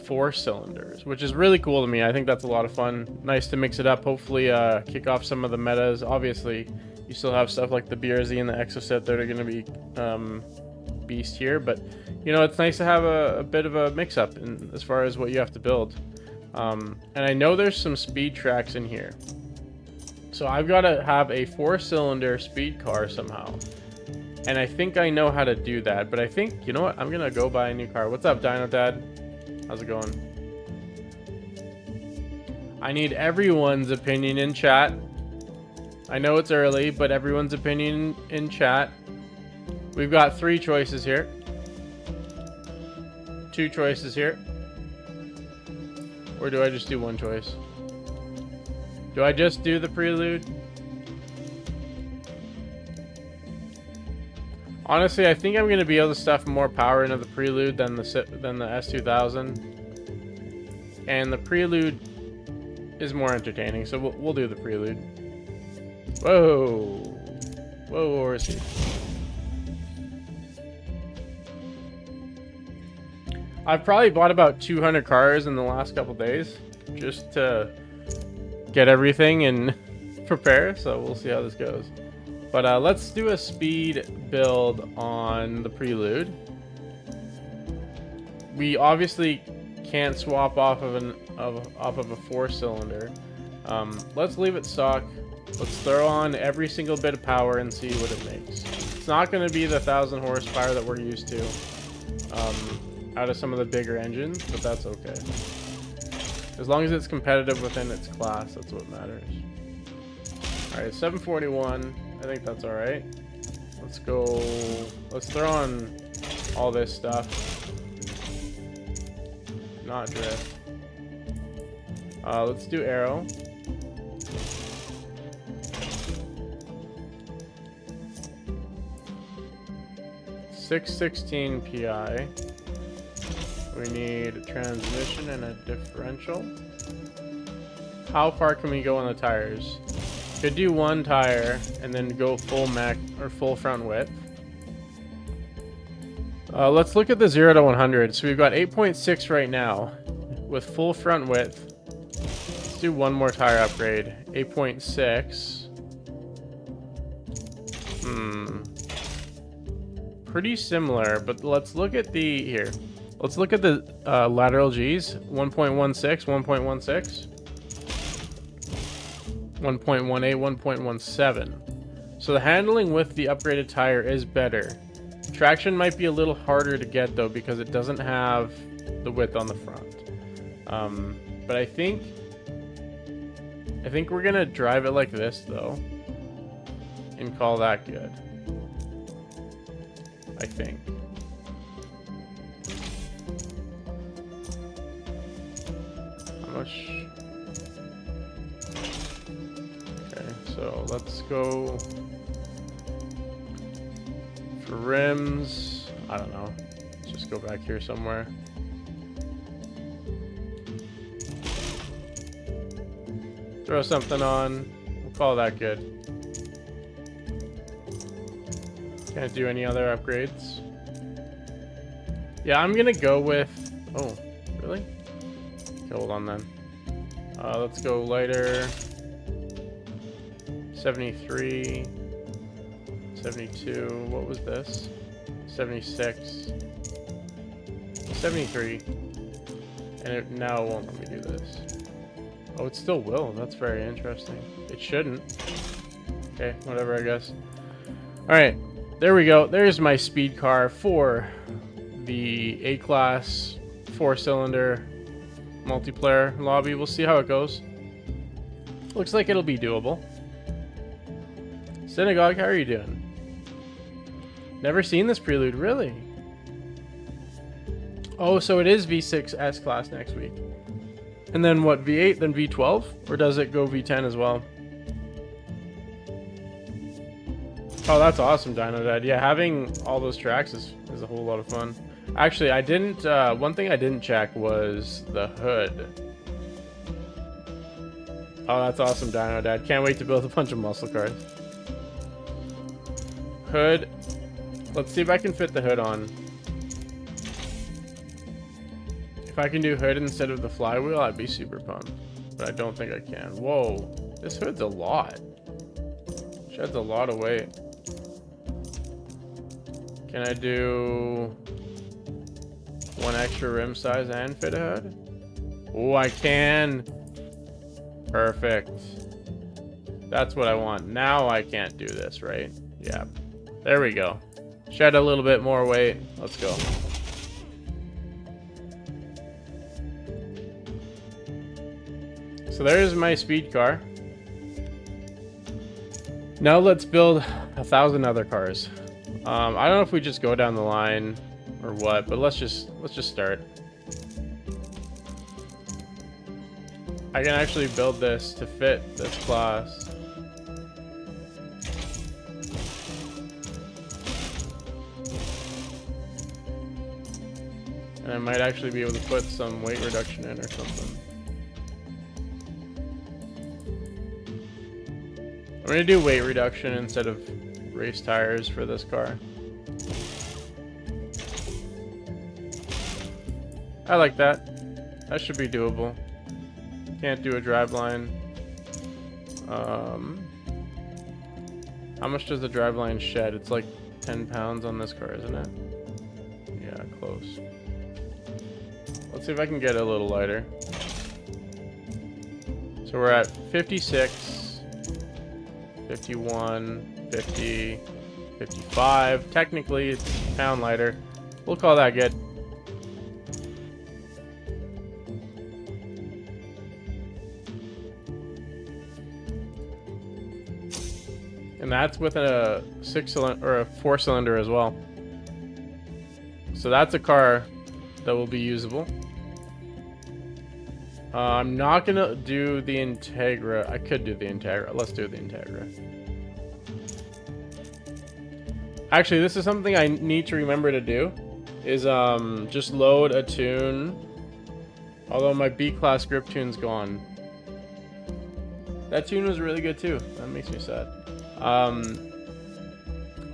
4 cylinders, which is really cool to me. I think that's a lot of fun. Nice to mix it up. Hopefully kick off some of the metas. Obviously, you still have stuff like the BRZ and the Exocet that are going to be beast here, but you know, it's nice to have a bit of a mix-up in as far as what you have to build. And I know there's some speed tracks in here, so I've got to have a 4-cylinder speed car somehow, and I think I know how to do that. But I think, you know what, I'm gonna go buy a new car. What's up, Dino Dad? How's it going? I need everyone's opinion in chat. I know it's early, but everyone's opinion in chat. We've got 3 choices here. 2 choices here. Or do I just do 1 choice? Do I just do the Prelude? Honestly, I think I'm going to be able to stuff more power into the Prelude than the S2000. And the Prelude is more entertaining, so we'll do the Prelude. Whoa. Whoa, where is he? I've probably bought about 200 cars in the last couple days just to get everything and prepare, so we'll see how this goes. But let's do a speed build on the Prelude. We obviously can't swap off of a 4-cylinder. Let's leave it stock. Let's throw on every single bit of power and see what it makes. It's not going to be the 1,000 horsepower that we're used to out of some of the bigger engines, but that's okay. As long as it's competitive within its class, that's what matters. Alright, 741. I think that's alright. Let's go. Let's throw on all this stuff. Not drift. Let's do aero. .616 PI. We need a transmission and a differential. How far can we go on the tires? Could do 1 tire and then go full max or full front width. Let's look at the 0 to 100. So we've got 8.6 right now with full front width. Let's do 1 more tire upgrade. 8.6. Pretty similar, but let's look at the here. Let's look at the lateral G's. 1.16, 1.16, 1.18, 1.17. So the handling with the upgraded tire is better. Traction might be a little harder to get though because it doesn't have the width on the front. But I think we're gonna drive it like this though, and call that good. I think. Okay, so let's go for rims. I don't know. Let's just go back here somewhere. Throw something on. We'll call that good. Can't do any other upgrades. Yeah, I'm gonna go with... Oh, really? Okay, hold on then. Let's go lighter. 73. 72. What was this? 76. 73. And it now won't let me do this. Oh, it still will. That's very interesting. It shouldn't. Okay, whatever, I guess. Alright, there we go. There's my speed car for the A-Class 4-cylinder multiplayer lobby. We'll see how it goes. Looks like it'll be doable. Synagogue, how are you doing? Never seen this Prelude, really? Oh, so it is V6 S-Class next week. And then what, V8, then V12? Or does it go V10 as well? Oh, that's awesome, Dino Dad. Yeah, having all those tracks is a whole lot of fun. Actually, I didn't, one thing I didn't check was the hood. Oh, that's awesome, Dino Dad. Can't wait to build a bunch of muscle cars. Hood. Let's see if I can fit the hood on. If I can do hood instead of the flywheel, I'd be super pumped. But I don't think I can. Whoa, this hood's a lot. Sheds a lot of weight. Can I do one extra rim size and fit a hood? Oh, I can. Perfect. That's what I want. Now I can't do this, right? Yeah. There we go. Shed a little bit more weight. Let's go. So there's my speed car. Now let's build 1,000 other cars. I don't know if we just go down the line or what, but let's just start. I can actually build this to fit this class. And I might actually be able to put some weight reduction in or something. I'm gonna do weight reduction instead of race tires for this car. I like that. That should be doable. Can't do a driveline. How much does the driveline shed? It's like 10 pounds on this car, isn't it? Yeah, close. Let's see if I can get it a little lighter. So we're at 56, 51, 50, 55. Technically, it's a pound lighter. We'll call that good. And that's with a 6-cylinder or a 4-cylinder as well. So that's a car that will be usable. I'm not gonna do the Integra. I could do the Integra. Let's do the Integra. Actually, this is something I need to remember to do. Is just load a tune. Although my B-class grip tune's gone. That tune was really good too. That makes me sad.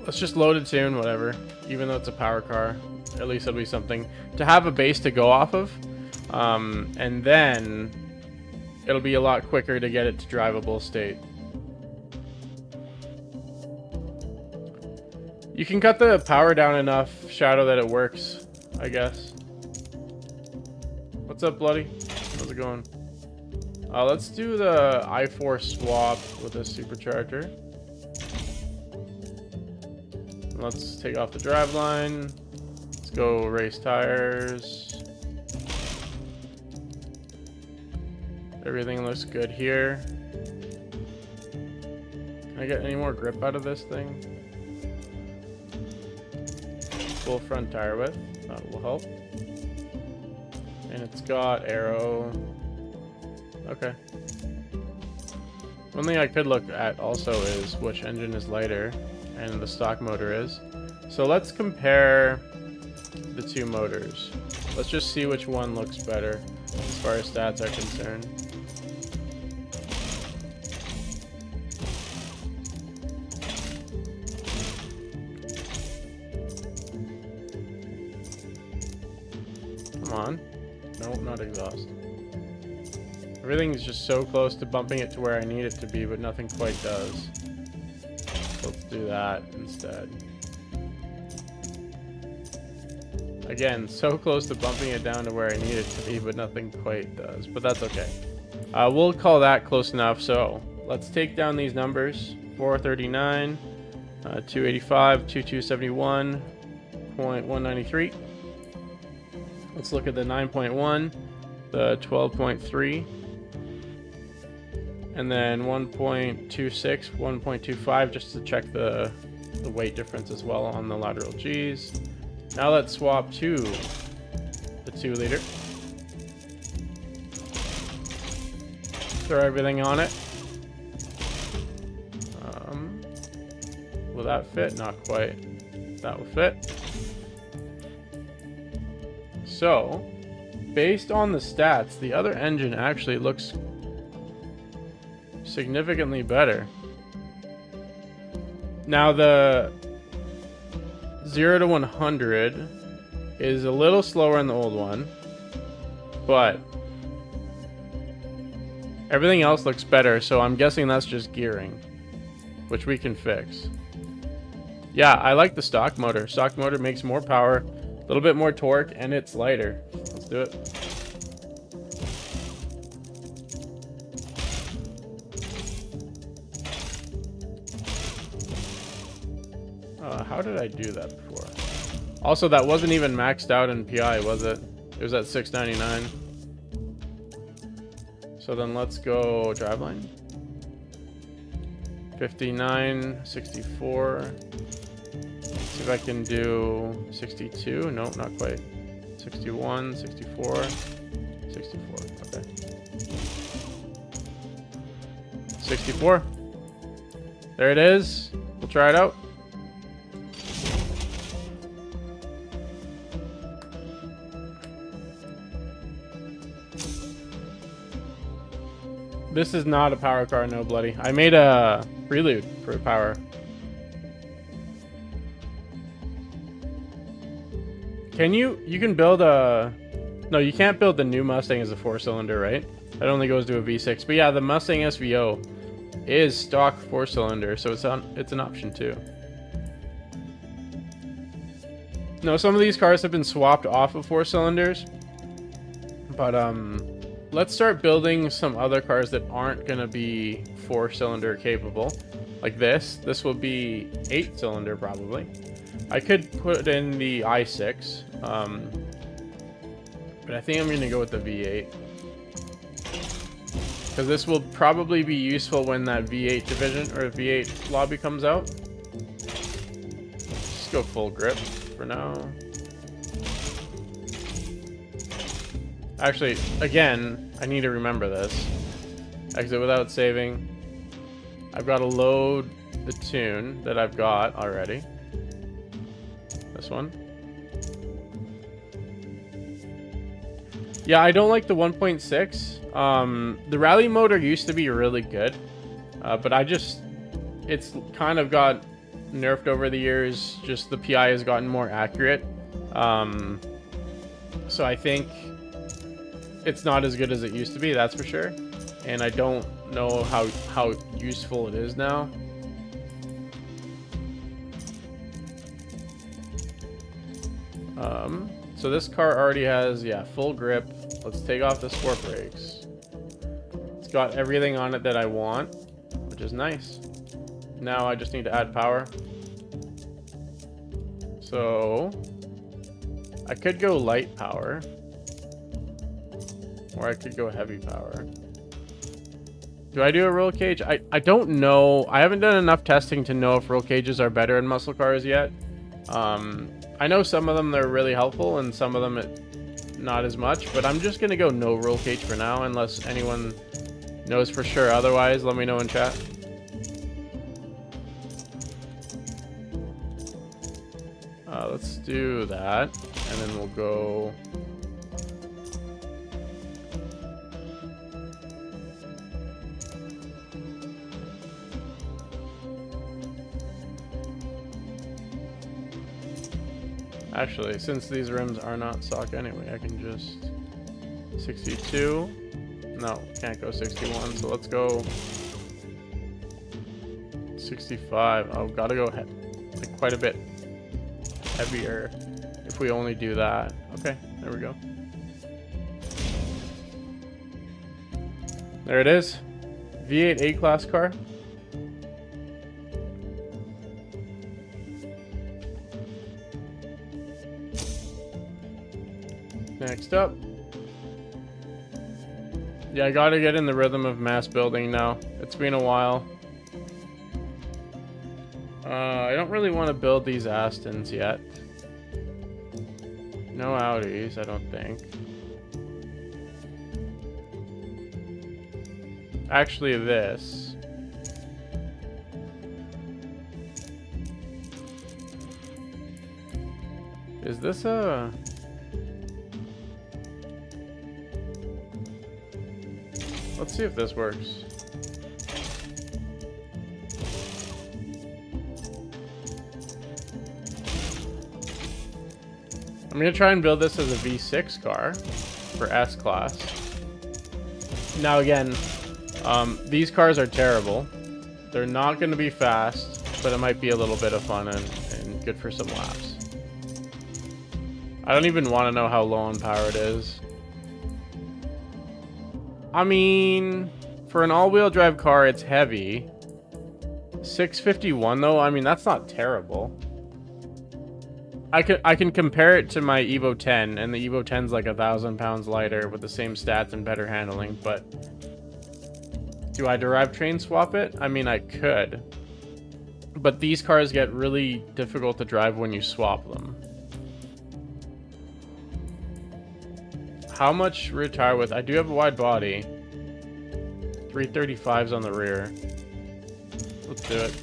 Let's just load a tune, whatever. Even though it's a power car, at least it'll be something to have a base to go off of. And then it'll be a lot quicker to get it to drivable state. You can cut the power down enough, Shadow, that it works, I guess. What's up, Bloody? How's it going? Let's do the i4 swap with a supercharger. Let's take off the driveline. Let's go race tires. Everything looks good here. Can I get any more grip out of this thing? Full front tire width. That will help. And it's got aero. Okay. One thing I could look at also is which engine is lighter and the stock motor is. So let's compare the two motors. Let's just see which one looks better as far as stats are concerned. Come on. No, not exhaust. Everything's just so close to bumping it to where I need it to be, but nothing quite does. So let's do that instead. Again, so close to bumping it down to where I need it to be, but nothing quite does. But that's okay. We'll call that close enough. So let's take down these numbers. 439, 285, 2271, 0.193. Let's look at the 9.1, the 12.3, and then 1.26, 1.25, just to check the weight difference as well on the lateral G's. Now let's swap to the 2-liter. Throw everything on it. Will that fit? Not quite. That will fit. So, based on the stats, the other engine actually looks significantly better. Now the 0 to 100 is a little slower in the old one, but everything else looks better, so I'm guessing that's just gearing, which we can fix. Yeah, I like the stock motor. Stock motor makes more power, a little bit more torque, and it's lighter. Let's do it. How did I do that before? Also, that wasn't even maxed out in PI, was it? It was at 699. So then let's go driveline. 59, 64. See if I can do 62. Nope, not quite. 61, 64, 64. Okay. 64. There it is. We'll try it out. This is not a power car, no bloody. I made a Prelude for power. Can you can build a... No, you can't build the new Mustang as a 4-cylinder, right? That only goes to a V6. But yeah, the Mustang SVO is stock 4-cylinder, so it's an option too. No, some of these cars have been swapped off of 4-cylinders. But let's start building some other cars that aren't going to be 4-cylinder capable. Like this. This will be 8-cylinder probably. I could put in the i6. But I think I'm going to go with the V8. Because this will probably be useful when that V8 division or V8 lobby comes out. Just go full grip for now. Actually, again, I need to remember this. Exit without saving. I've got to load the tune that I've got already. This one. Yeah, I don't like the 1.6. The rally motor used to be really good. But it's kind of got nerfed over the years. Just the PI has gotten more accurate. So I think it's not as good as it used to be, that's for sure. And I don't know how useful it is now. So this car already has, yeah, full grip. Let's take off the sport brakes. It's got everything on it that I want, which is nice. Now I just need to add power. So I could go light power. Or I could go heavy power. Do I do a roll cage? I don't know. I haven't done enough testing to know if roll cages are better in muscle cars yet. I know some of them they're really helpful and some of them not as much. But I'm just going to go no roll cage for now unless anyone knows for sure. Otherwise, let me know in chat. Let's do that. And then we'll go... Actually, since these rims are not stock anyway, I can just 62. No, can't go 61. So let's go 65. Oh, gotta go like quite a bit heavier if we only do that. Okay, there we go. There it is. V8 A-Class car. Next up. Yeah, I gotta get in the rhythm of mass building now. It's been a while. I don't really want to build these Astons yet. No Audis, I don't think. Actually, this. Is this a... Let's see if this works. I'm gonna try and build this as a V6 car for S-Class. Now again, these cars are terrible. They're not gonna be fast, but it might be a little bit of fun and good for some laps. I don't even want to know how low on power it is. I mean, for an all-wheel drive car, it's heavy. 651 though, I mean, that's not terrible. I can compare it to my Evo 10, and the Evo 10's like 1,000 pounds lighter with the same stats and better handling, but do I drivetrain swap it? I mean, I could. But these cars get really difficult to drive when you swap them. How much rear tire width? I do have a wide body. 335s on the rear. Let's do it.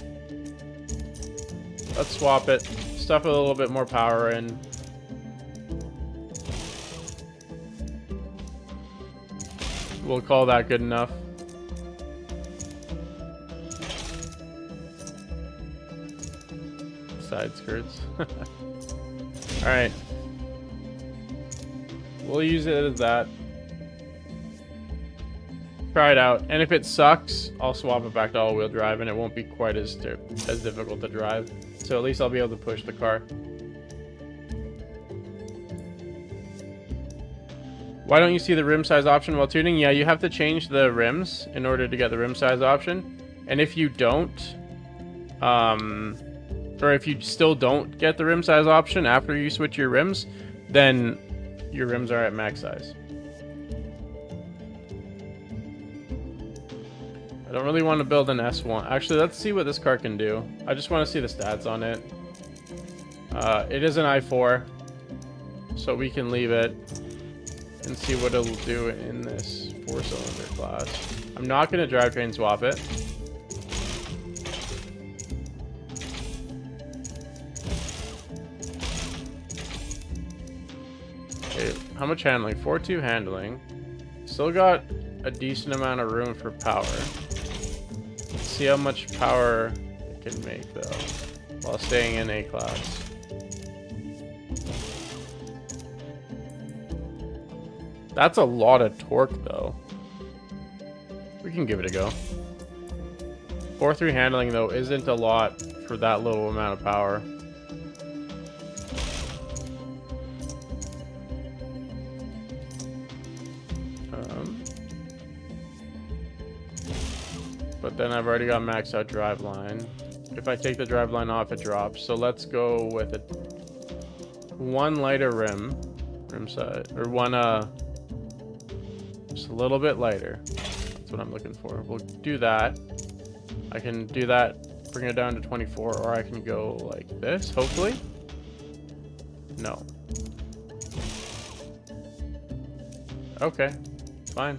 Let's swap it. Stuff a little bit more power in. We'll call that good enough. Side skirts. Alright. We'll use it as that. Try it out. And if it sucks, I'll swap it back to all-wheel drive and it won't be quite as difficult to drive. So at least I'll be able to push the car. Why don't you see the rim size option while tuning? Yeah, you have to change the rims in order to get the rim size option. And if you don't, or if you still don't get the rim size option after you switch your rims, then your rims are at max size. I don't really want to build an S1. Actually, let's see what this car can do. I just want to see the stats on it. It is an i4, so we can leave it and see what it'll do in this 4-cylinder class. I'm not going to drivetrain swap it. Okay, how much handling? 4.2 handling. Still got a decent amount of room for power. Let's see how much power it can make though, while staying in A class. That's a lot of torque though. We can give it a go. 4.3 handling though isn't a lot for that little amount of power. But then I've already got maxed out driveline. If I take the driveline off, it drops. So let's go with it. One lighter rim size, or one just a little bit lighter. That's what I'm looking for. We'll do that. I can do that, bring it down to 24, or I can go like this, hopefully. No. Okay, fine.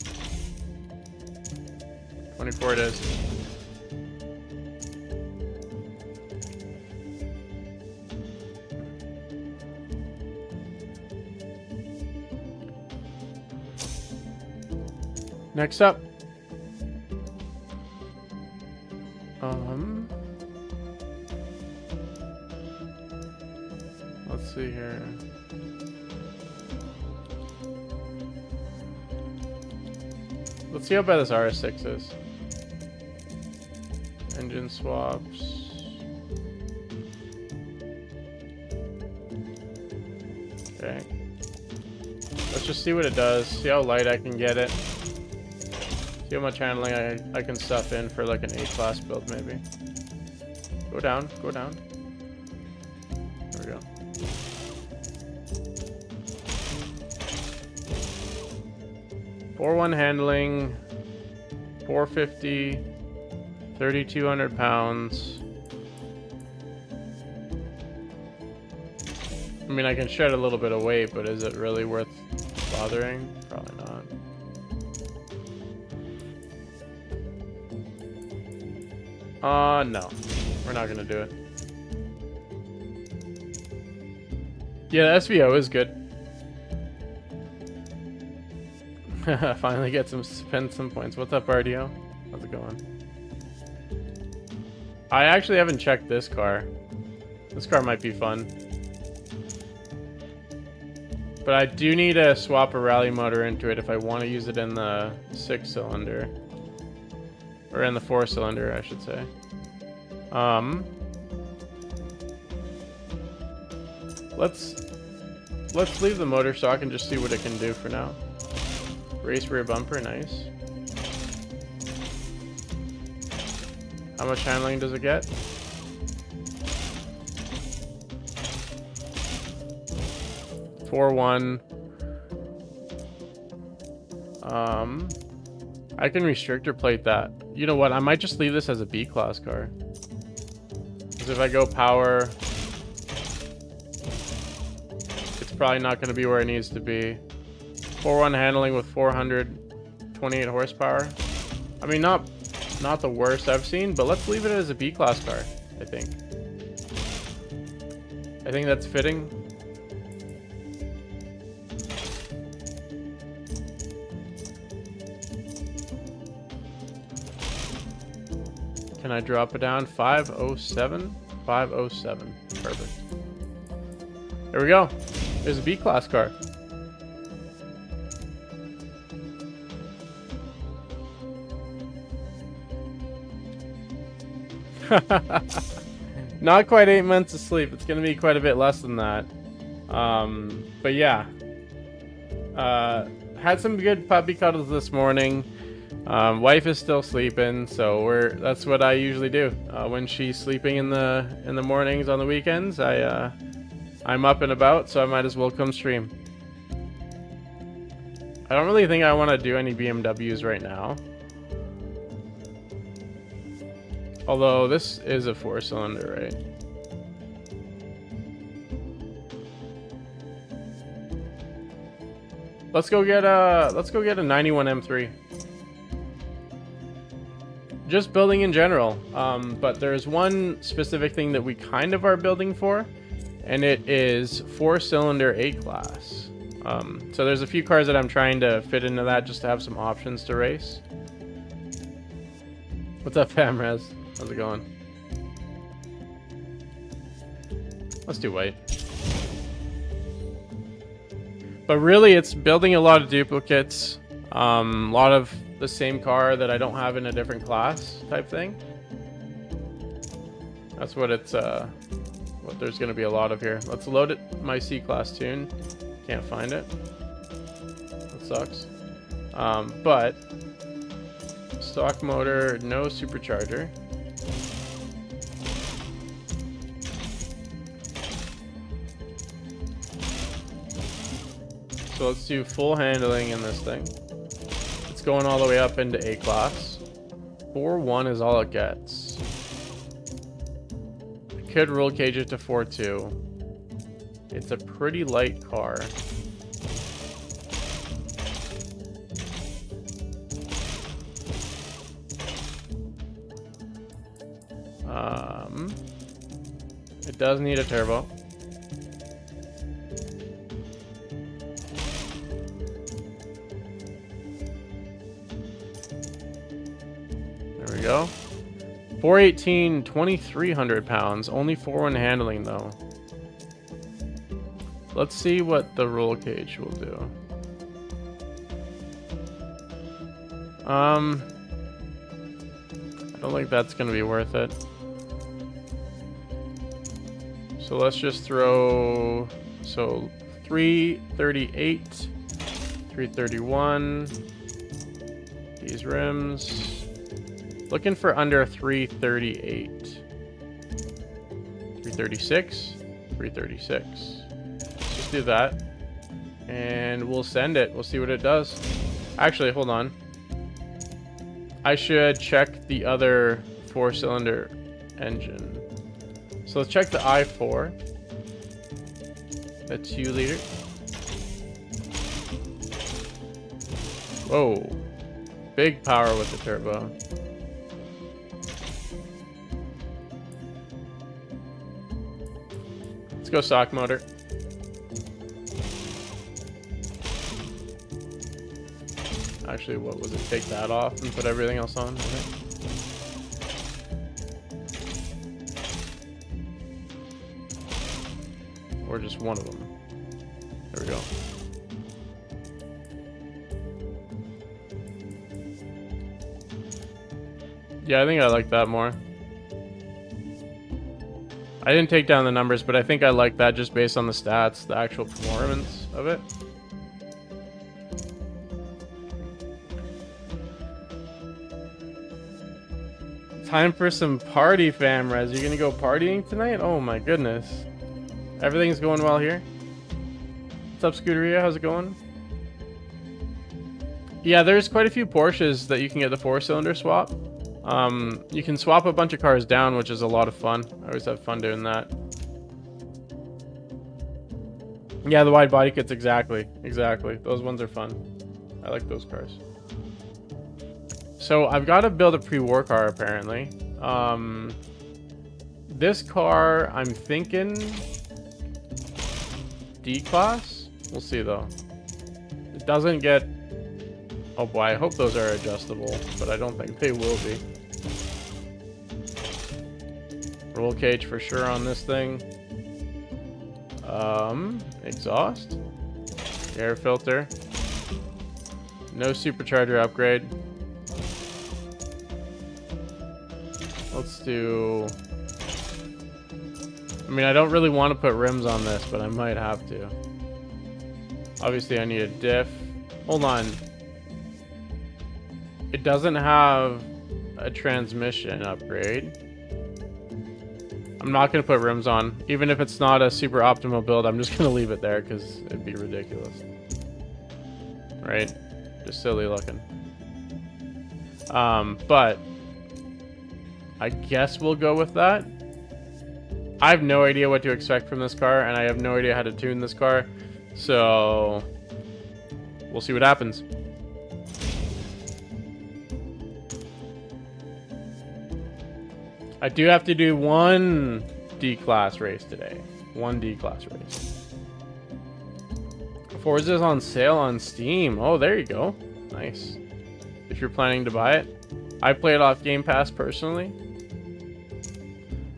24 it is. Next up. Let's see here. Let's see how bad this RS6 is. Engine swaps. Okay. Let's just see what it does. See how light I can get it. See how much handling I can stuff in for like an A-class build maybe. Go down, go down. There we go. .41 handling, 450, 3,200 pounds. I mean, I can shed a little bit of weight, but is it really worth bothering? Probably not. No. We're not gonna do it. Yeah, the SVO is good. Finally get spend some points. What's up, RDO? How's it going? I actually haven't checked this car. This car might be fun. But I do need to swap a rally motor into it if I want to use it in the 6-cylinder. Or in the 4-cylinder, I should say. Let's leave the motor stock and just see what it can do for now. Race rear bumper, nice. How much handling does it get? (4.1). I can restrictor plate that. You know what? I might just leave this as a B-class car. Because if I go power, it's probably not going to be where it needs to be. 4.1 handling with 428 horsepower. I mean, not the worst I've seen, but let's leave it as a B-class car, I think. I think that's fitting. Can I drop it down? 507? 507. Perfect. There we go. There's a B-class car. Not quite 8 months of sleep. It's going to be quite a bit less than that. But yeah. Had some good puppy cuddles this morning. Wife is still sleeping, so that's what I usually do. When she's sleeping in the mornings on the weekends, I'm up and about, so I might as well come stream. I don't really think I want to do any BMWs right now. Although this is a 4-cylinder, right? Let's go get a 91 M3. Just building in general, but there's one specific thing that we kind of are building for, and it is 4-cylinder A-class. So there's a few cars that I'm trying to fit into that just to have some options to race. What's up, FamRez? How's it going? Let's do white. But really, it's building a lot of duplicates, a lot of the same car that I don't have in a different class type thing. That's what it's what there's going to be a lot of here. Let's load it. My C-class tune. Can't find it. That sucks. But stock motor, no supercharger. So let's do full handling in this thing. It's going all the way up into A-class. 4.1 is all it gets. I could roll cage it to 4.2. It's a pretty light car. It does need a turbo. There we go. 418, 2,300 pounds. Only 4.1 handling though. Let's see what the roll cage will do. I don't think that's going to be worth it. So let's just throw, so 338, 331, these rims. Looking for under 338. 336, 336. Let's just do that. And we'll send it. We'll see what it does. Actually, hold on. I should check the other 4-cylinder engine. So let's check the i4. The 2-liter. Whoa. Big power with the turbo. Let's go stock motor. Actually, what was it? Take that off and put everything else on, I think. Or just one of them. There we go. Yeah, I think I like that more. I didn't take down the numbers, but I think I like that just based on the stats, the actual performance of it. Time for some party, fam, Rez. You're gonna go partying tonight? Oh my goodness. Everything's going well here. What's up, Scuderia? How's it going? Yeah, there's quite a few Porsches that you can get the 4-cylinder swap. You can swap a bunch of cars down, which is a lot of fun. I always have fun doing that. Yeah, the wide body kits, exactly. Those ones are fun. I like those cars. So I've got to build a pre-war car, apparently. This car, I'm thinking D-Class? We'll see, though. It doesn't get... Oh boy, I hope those are adjustable, but I don't think they will be. Roll cage for sure on this thing. Exhaust. Air filter. No supercharger upgrade. Let's do... I mean, I don't really want to put rims on this, but I might have to. Obviously, I need a diff. Hold on. It doesn't have a transmission upgrade. I'm not going to put rims on. Even if it's not a super optimal build, I'm just going to leave it there because it'd be ridiculous. Right? Just silly looking. But I guess we'll go with that. I have no idea what to expect from this car, and I have no idea how to tune this car. So we'll see what happens. I do have to do one D-Class race today. One D-Class race. Forza's on sale on Steam. Oh, there you go. Nice. If you're planning to buy it. I play it off Game Pass personally.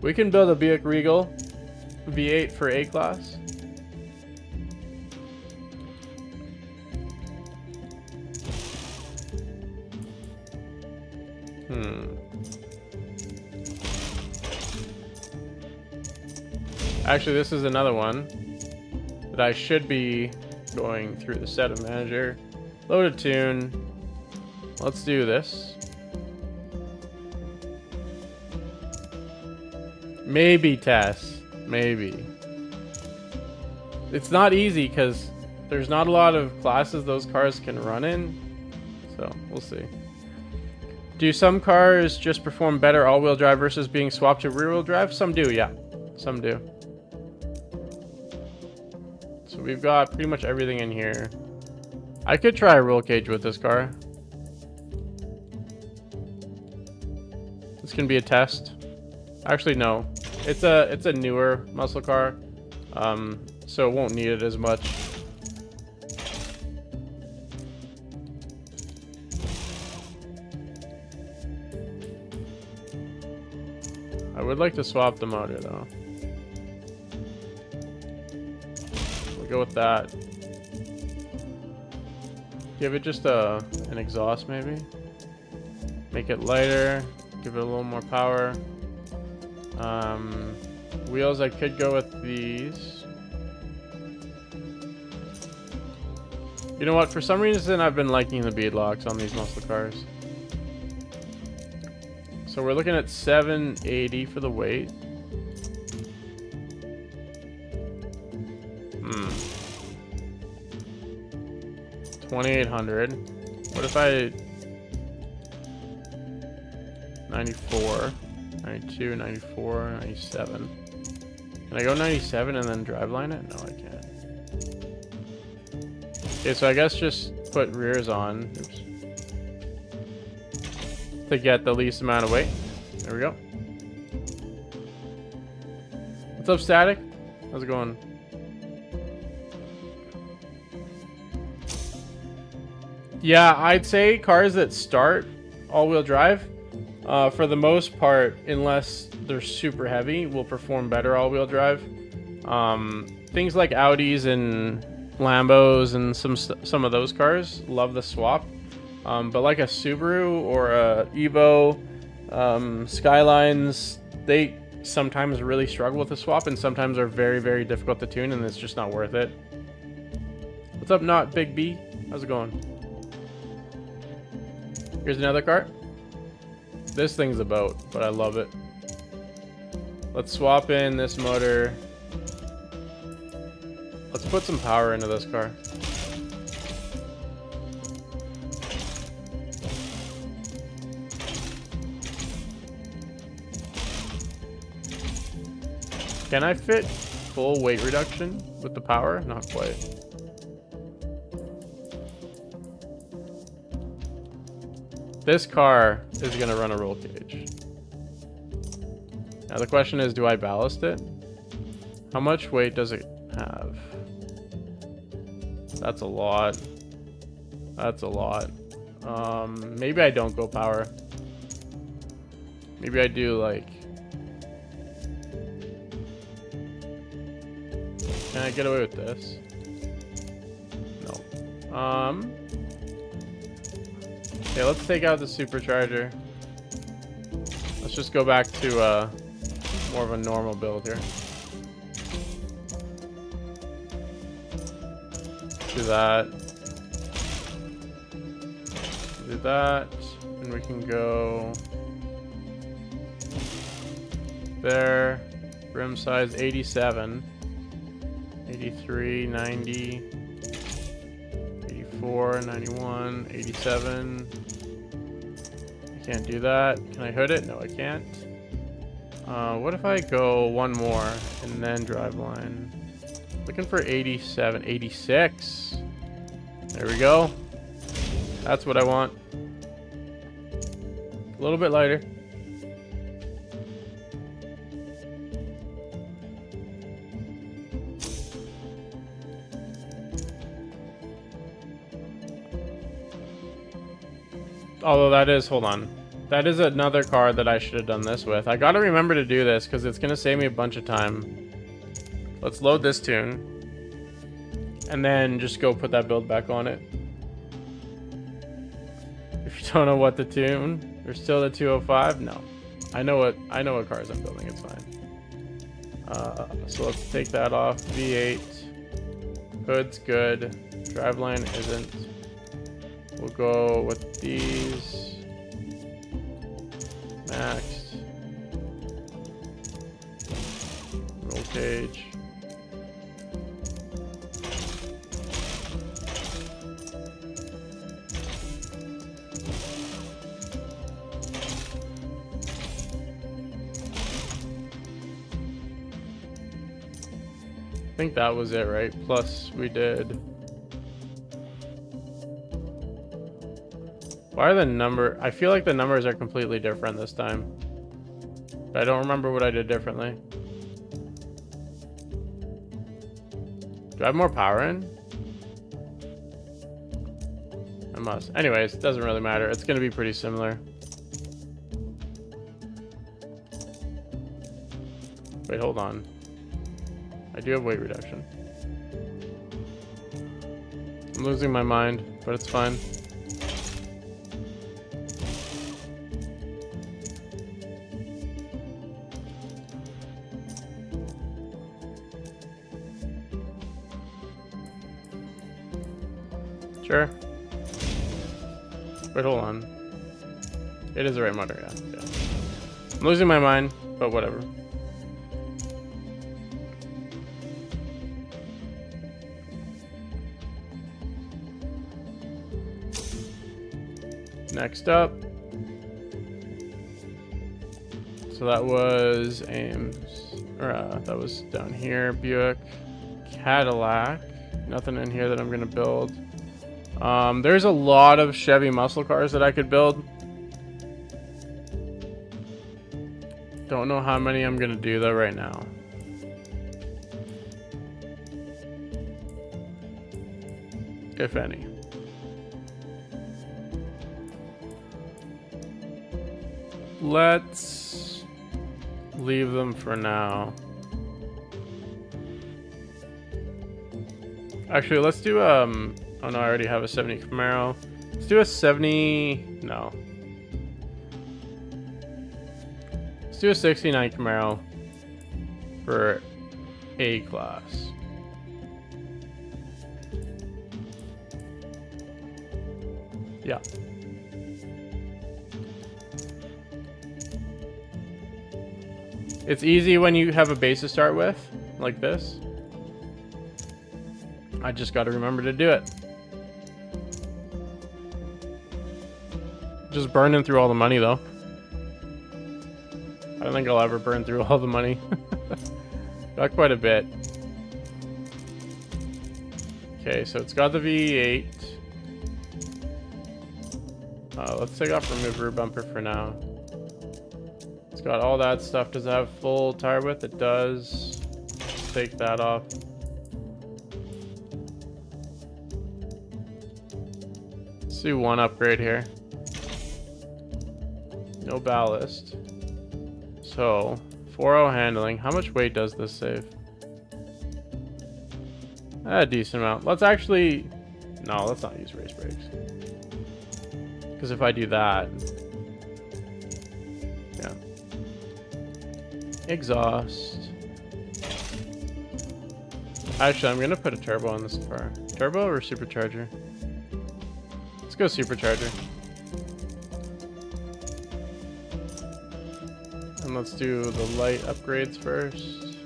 We can build a Buick Regal V8 for A-Class. Actually, this is another one that I should be going through the setup manager. Load a tune. Let's do this. Maybe Tess. Maybe. It's not easy because there's not a lot of classes those cars can run in. So, we'll see. Do some cars just perform better all-wheel drive versus being swapped to rear-wheel drive? Some do, yeah. Some do. So we've got pretty much everything in here. I could try a roll cage with this car. This can be a test. Actually, no. It's a newer muscle car, so it won't need it as much. I would like to swap the motor though. We'll go with that. Give it just an exhaust maybe. Make it lighter. Give it a little more power. Wheels, I could go with these. You know what? For some reason, I've been liking the beadlocks on these muscle cars. So we're looking at $780 for the weight. 2,800. What if I 94, 92, 94, 97. Can I go 97 and then driveline it? No, I can't. Okay, so I guess just put rears on. Oops. To get the least amount of weight. There we go. What's up, Static? How's it going? Yeah, I'd say cars that start all-wheel drive, for the most part, unless they're super heavy, will perform better all-wheel drive. Things like Audis and Lambos and some of those cars love the swap. But like a Subaru or a Evo, Skylines, they sometimes really struggle with the swap and sometimes are very, very difficult to tune, and it's just not worth it. What's up, Not Big B? How's it going? Here's another cart. This thing's a boat, but I love it. Let's swap in this motor. Let's put some power into this car. Can I fit full weight reduction with the power? Not quite. This car is gonna run a roll cage. Now the question is, do I ballast it? How much weight does it have? That's a lot. That's a lot. Maybe I don't go power. Maybe I do like... Can I get away with this? No. Okay, let's take out the supercharger. Let's just go back to more of a normal build here. Do that. Do that. And we can go there. Rim size 87. 83, 90, 84, 91, 87. I can't do that. Can I hood it? No, I can't. What if I go one more and then driveline? Looking for 87, 86. There we go. That's what I want. A little bit lighter. Although that is, hold on. That is another car that I should have done this with. I gotta remember to do this because it's gonna save me a bunch of time. Let's load this tune. And then just go put that build back on it. If you don't know what to tune, there's still the 205. No. I know what cars I'm building, it's fine. So let's take that off. V8. Hood's good. Driveline isn't. We'll go with these. Maxed. Roll cage. I think that was it, right? Plus we did... Why are the number... I feel like the numbers are completely different this time. But I don't remember what I did differently. Do I have more power in? I must. Anyways, it doesn't really matter. It's going to be pretty similar. Wait, hold on. I do have weight reduction. I'm losing my mind, but it's fine. Sure. Wait, hold on. It is the right motor, yeah. I'm losing my mind, but whatever. Next up. So that was Ames, or that was down here. Buick, Cadillac. Nothing in here that I'm gonna build. There's a lot of Chevy muscle cars that I could build. Don't know how many I'm gonna do though right now. If any. Let's leave them for now. Actually, let's do oh no, I already have a 70 Camaro. Let's do a 70. No. Let's do a 69 Camaro for A class. Yeah. It's easy when you have a base to start with, like this. I just got to remember to do it. Just burning through all the money, though. I don't think I'll ever burn through all the money. Got quite a bit. Okay, so it's got the V8. Let's take off remove rear bumper for now. It's got all that stuff. Does it have full tire width? It does. Let's take that off. Let's do one upgrade here. No ballast. So, 4.0 handling. How much weight does this save? A decent amount. Let's actually... No, let's not use race brakes. Because if I do that... Yeah. Exhaust. Actually, I'm going to put a turbo on this car. Turbo or supercharger? Let's go supercharger. And let's do the light upgrades first.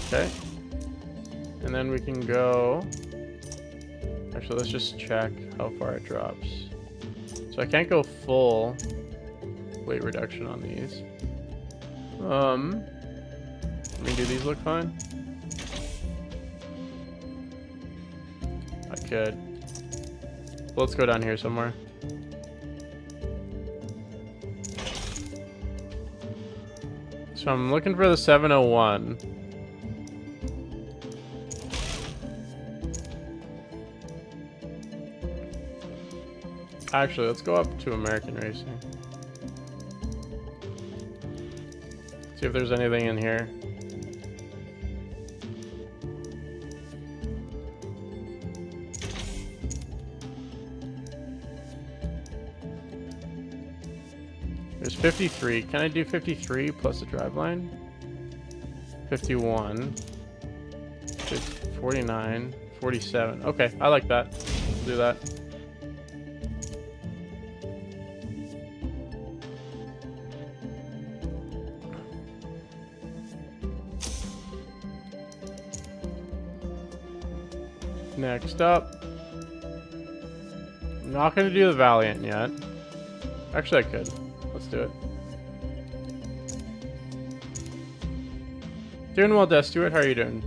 Okay. And then we can go... Actually, let's just check how far it drops. So I can't go full weight reduction on these. I mean, do these look fine? I could. Let's go down here somewhere. So I'm looking for the 701. Actually, let's go up to American Racing. See if there's anything in here. There's 53. Can I do 53 plus a driveline? 51. 49. 47. Okay, I like that. We'll do that. Next up, I'm not going to do the Valiant yet. Actually, I could. Let's do it. Doing well, Des Stewart. How are you doing?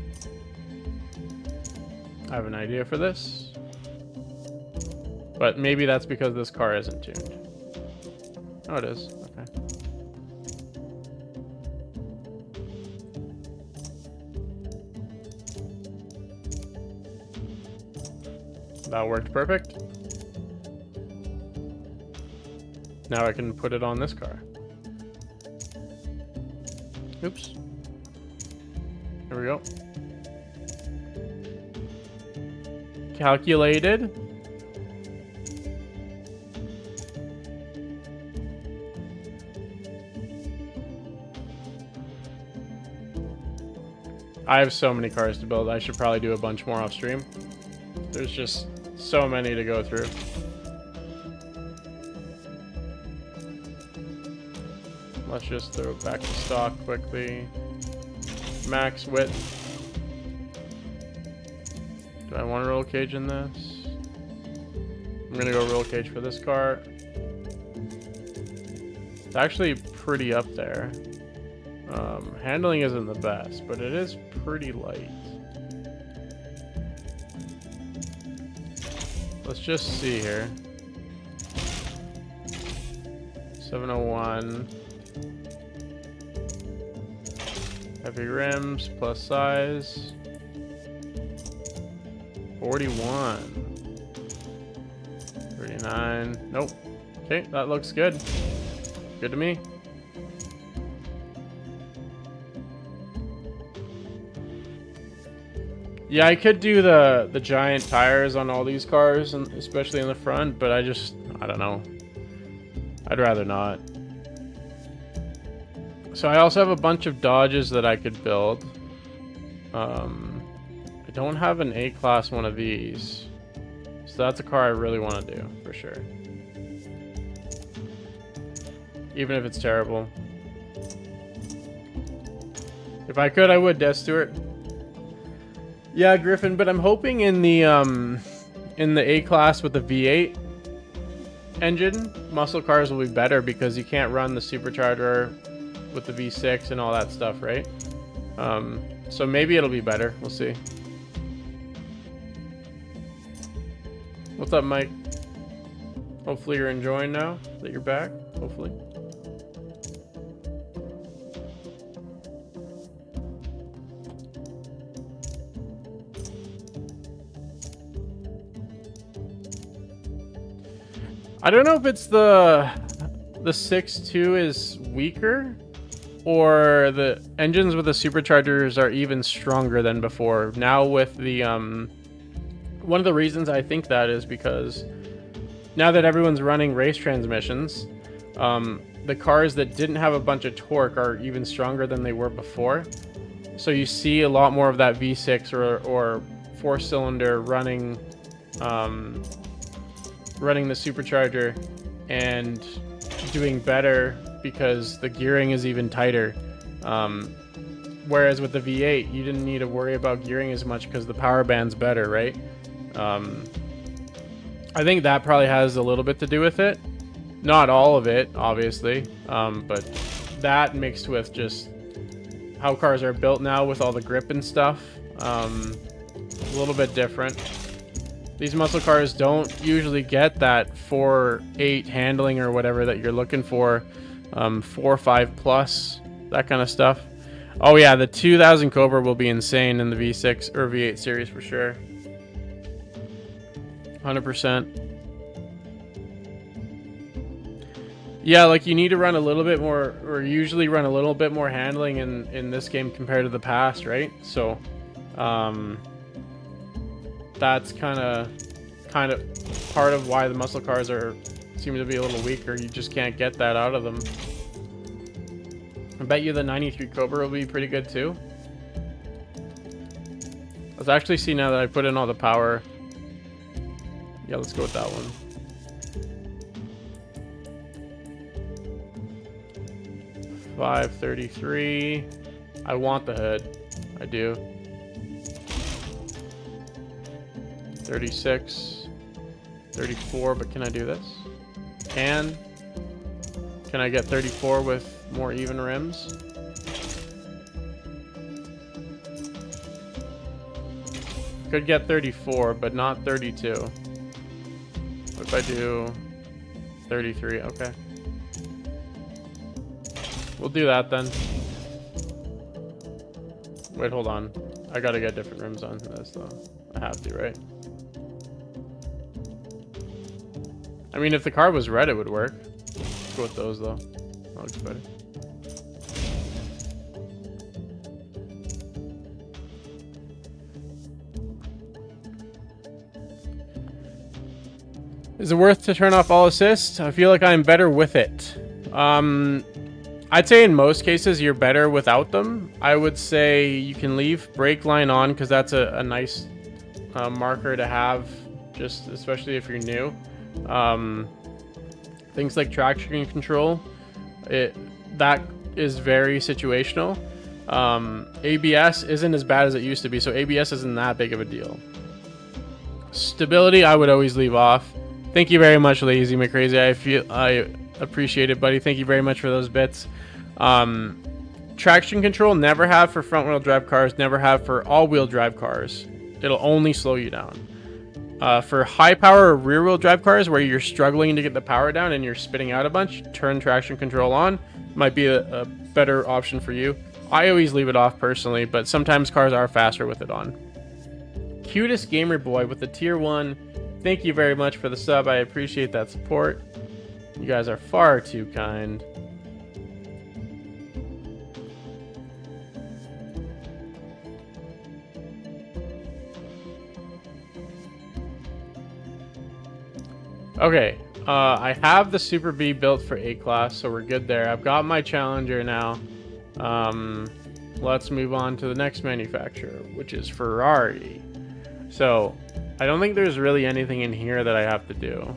I have an idea for this, but maybe that's because this car isn't tuned. Oh, it is. Okay. That worked perfect. Now I can put it on this car. Oops. There we go. Calculated. I have so many cars to build. I should probably do a bunch more off stream. There's just so many to go through. Let's just throw it back to stock quickly. Max width. Do I want a roll cage in this? I'm gonna go roll cage for this car. It's actually pretty up there. Handling isn't the best, but it is pretty light. Let's just see here. 701. Heavy rims plus size. 41. 39. Nope. Okay, that looks good. Good to me. Yeah, I could do the giant tires on all these cars, and especially in the front, but I don't know. I'd rather not. So I also have a bunch of Dodges that I could build. I don't have an A-Class one of these. So that's a car I really want to do, for sure. Even if it's terrible. If I could, I would, Death Stewart. Yeah, Griffin, but I'm hoping in the A-Class with the V8 engine, muscle cars will be better because you can't run the supercharger with the V6 and all that stuff, right? So maybe it'll be better. We'll see. What's up, Mike? Hopefully you're enjoying now that you're back. Hopefully. I don't know if it's the 6.2 is weaker or the engines with the superchargers are even stronger than before. Now with the one of the reasons I think that is because now that everyone's running race transmissions, the cars that didn't have a bunch of torque are even stronger than they were before. So you see a lot more of that V6 or 4-cylinder running the supercharger and doing better because the gearing is even tighter. Whereas with the V8, you didn't need to worry about gearing as much because the power band's better, right? I think that probably has a little bit to do with it. Not all of it, obviously, but that mixed with just how cars are built now with all the grip and stuff, a little bit different. These muscle cars don't usually get that 4.8 handling or whatever that you're looking for, 4.5 plus, that kind of stuff. Oh yeah, the 2000 Cobra will be insane in the V6 or V8 series for sure. 100%. Yeah, like you need to run a little bit more, or usually run a little bit more handling in this game compared to the past, right? So, that's kind of part of why the muscle cars seem to be a little weaker. You just can't get that out of them. I bet you the 93 Cobra will be pretty good too. Let's actually see now that I put in all the power. Yeah, let's go with that one. $533. I want the hood. I do. 36. 34, but can I do this? Can I get 34 with more even rims? Could get 34, but not 32. What if I do 33? Okay. We'll do that then. Wait, hold on. I gotta get different rims on this though. I have to, right? I mean, if the car was red, it would work. Let's go with those though. That looks better. Is it worth to turn off all assists? I feel like I'm better with it. I'd say in most cases you're better without them. I would say you can leave brake line on because that's a nice marker to have, just especially if you're new. Things like traction control, that is very situational. ABS isn't as bad as it used to be, so ABS isn't that big of a deal. Stability, I would always leave off. Thank you very much, Lazy McCrazy. I appreciate it, buddy. Thank you very much for those bits. Traction control, never have for front wheel drive cars, never have for all wheel drive cars. It'll only slow you down. For high power rear wheel drive cars where you're struggling to get the power down and you're spitting out a bunch, turn traction control on. Might be a better option for you. I always leave it off personally, but sometimes cars are faster with it on. Cutest Gamer Boy with the tier 1. Thank you very much for the sub. I appreciate that support. You guys are far too kind. Okay, I have the Super B built for A-Class, so we're good there. I've got my Challenger now. Let's move on to the next manufacturer, which is Ferrari. So, I don't think there's really anything in here that I have to do.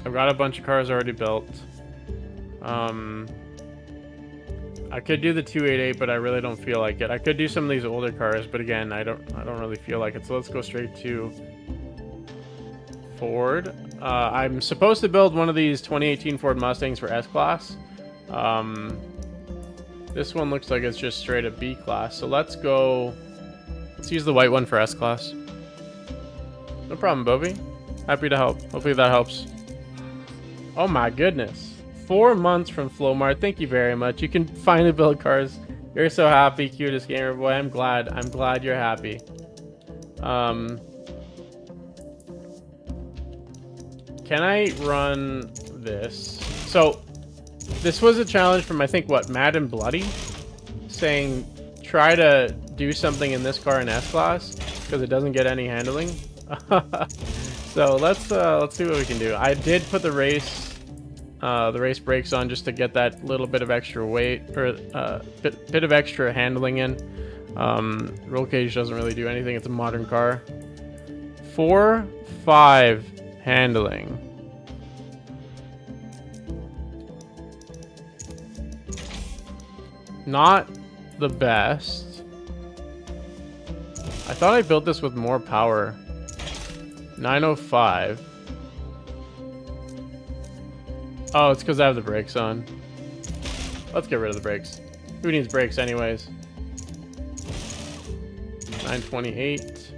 I've got a bunch of cars already built. I could do the 288, but I really don't feel like it. I could do some of these older cars, but again, I don't really feel like it. So let's go straight to Ford. I'm supposed to build one of these 2018 Ford Mustangs for S-Class. This one looks like it's just straight up B-Class. So let's use the white one for S-Class. No problem, Bobby. Happy to help. Hopefully that helps. Oh my goodness. 4 months from Flowmart. Thank you very much. You can finally build cars. You're so happy, cutest gamer boy. I'm glad you're happy. Can I run this? So, this was a challenge from, I think, what, Mad and Bloody? Saying, try to do something in this car in S-Class, because it doesn't get any handling. So, let's see what we can do. I did put the race brakes on just to get that little bit of extra weight, or bit of extra handling in. Roll cage doesn't really do anything. It's a modern car. 4.5 handling. Not the best. I thought I built this with more power. 905. Oh, it's because I have the brakes on. Let's get rid of the brakes. Who needs brakes anyways? 928.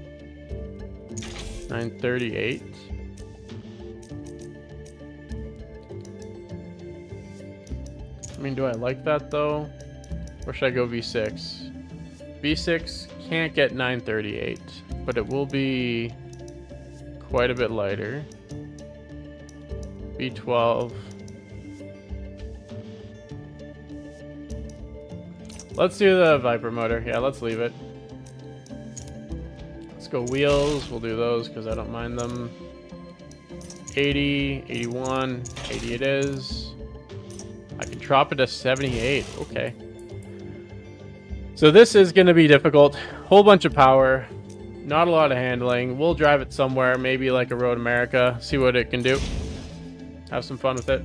938. I mean, do I like that though? Or should I go V6? V6 can't get 938, but it will be quite a bit lighter. V12. Let's do the Viper motor. Yeah, let's leave it. Let's go wheels. We'll do those because I don't mind them. 80, 81, 80 it is. I can drop it to 78. Okay. So this is going to be difficult. Whole bunch of power. Not a lot of handling. We'll drive it somewhere. Maybe like a Road America. See what it can do. Have some fun with it.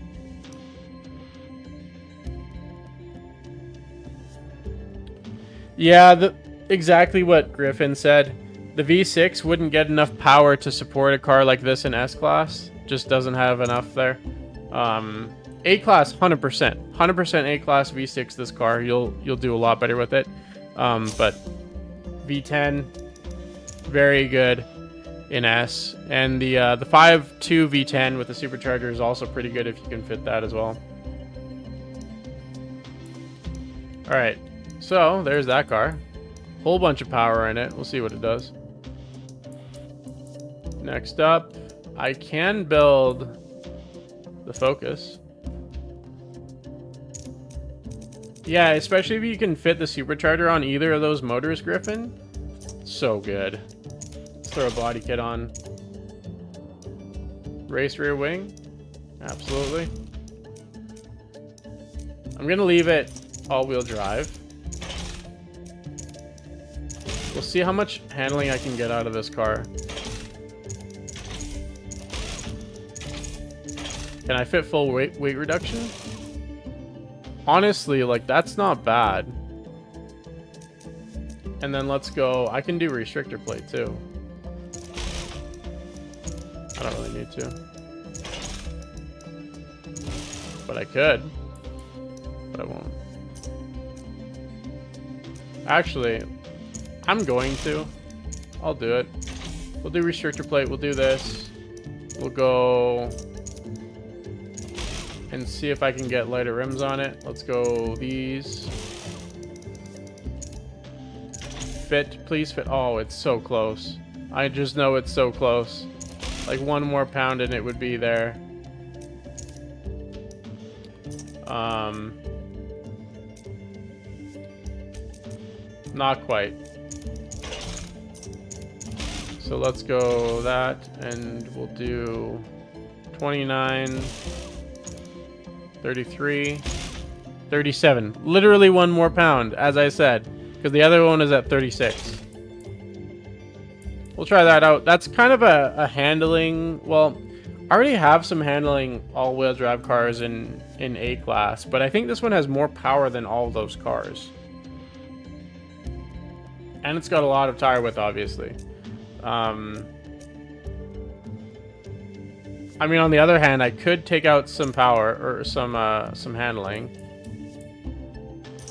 Yeah, exactly what Griffin said. The V6 wouldn't get enough power to support a car like this in S-Class. Just doesn't have enough there. A-Class, 100%. 100% A-Class V6 this car. You'll do a lot better with it. But V10, very good in S. And the 5.2 V10 with the supercharger is also pretty good if you can fit that as well. Alright, so there's that car. Whole bunch of power in it. We'll see what it does. Next up, I can build the Focus. Yeah, especially if you can fit the supercharger on either of those motors, Griffin. So good. Let's throw a body kit on. Race rear wing. Absolutely. I'm going to leave it all-wheel drive. We'll see how much handling I can get out of this car. Can I fit full weight reduction? Honestly, like, that's not bad. And then let's go. I can do restrictor plate too. I don't really need to. But I could. But I won't. Actually, I'm going to. I'll do it. We'll do restrictor plate. We'll do this. We'll go and see if I can get lighter rims on it. Let's go these. Fit, please fit. Oh, it's so close. I just know it's so close. Like one more pound and it would be there. Not quite. So So let's go that, and we'll do 29, 33, 37. Literally 1 more pound, as I said, because the other one is at 36. We'll try that out. That's kind of a handling, well, I already have some handling all-wheel drive cars in A-Class, but I think this one has more power than all of those cars. And it's got a lot of tire width, obviously. I mean, on the other hand, I could take out some power or some handling,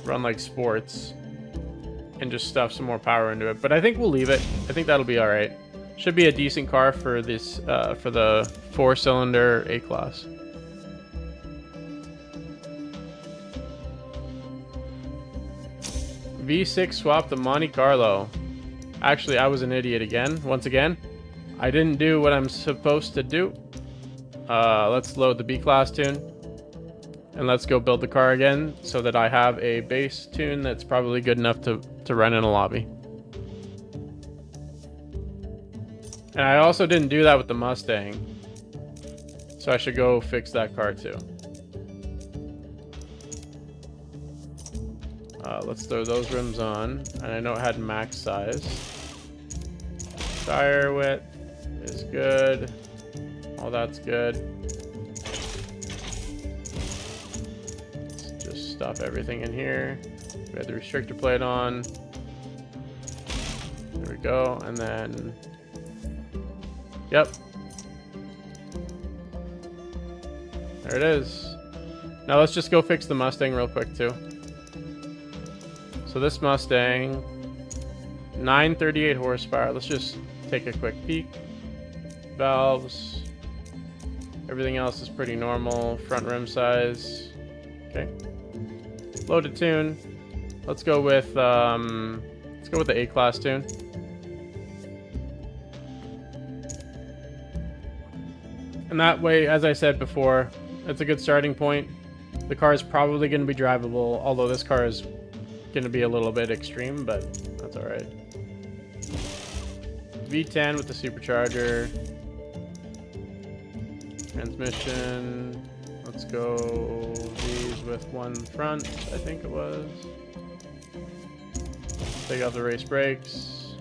run like sports, and just stuff some more power into it. But I think we'll leave it. I think that'll be all right. Should be a decent car for this for the 4-cylinder A-Class. V6 swap the Monte Carlo. Actually, I was an idiot again. Once again, I didn't do what I'm supposed to do. Let's load the B-Class tune. And let's go build the car again so that I have a base tune that's probably good enough to run in a lobby. And I also didn't do that with the Mustang. So I should go fix that car too. Let's throw those rims on. And I know it had max size. Tire width is good. All that's good. Let's just stuff everything in here. We have the restrictor plate on. There we go. And then, yep. There it is. Now let's just go fix the Mustang real quick too. So this Mustang, 938 horsepower. Let's just take a quick peek. Valves. Everything else is pretty normal. Front rim size. Okay. Loaded tune. Let's go with the A-Class tune. And that way, as I said before, it's a good starting point. The car is probably going to be drivable, although this car is going to be a little bit extreme, but that's all right. V10 with the supercharger. Transmission. Let's go these with one front, I think it was. Take off the race brakes.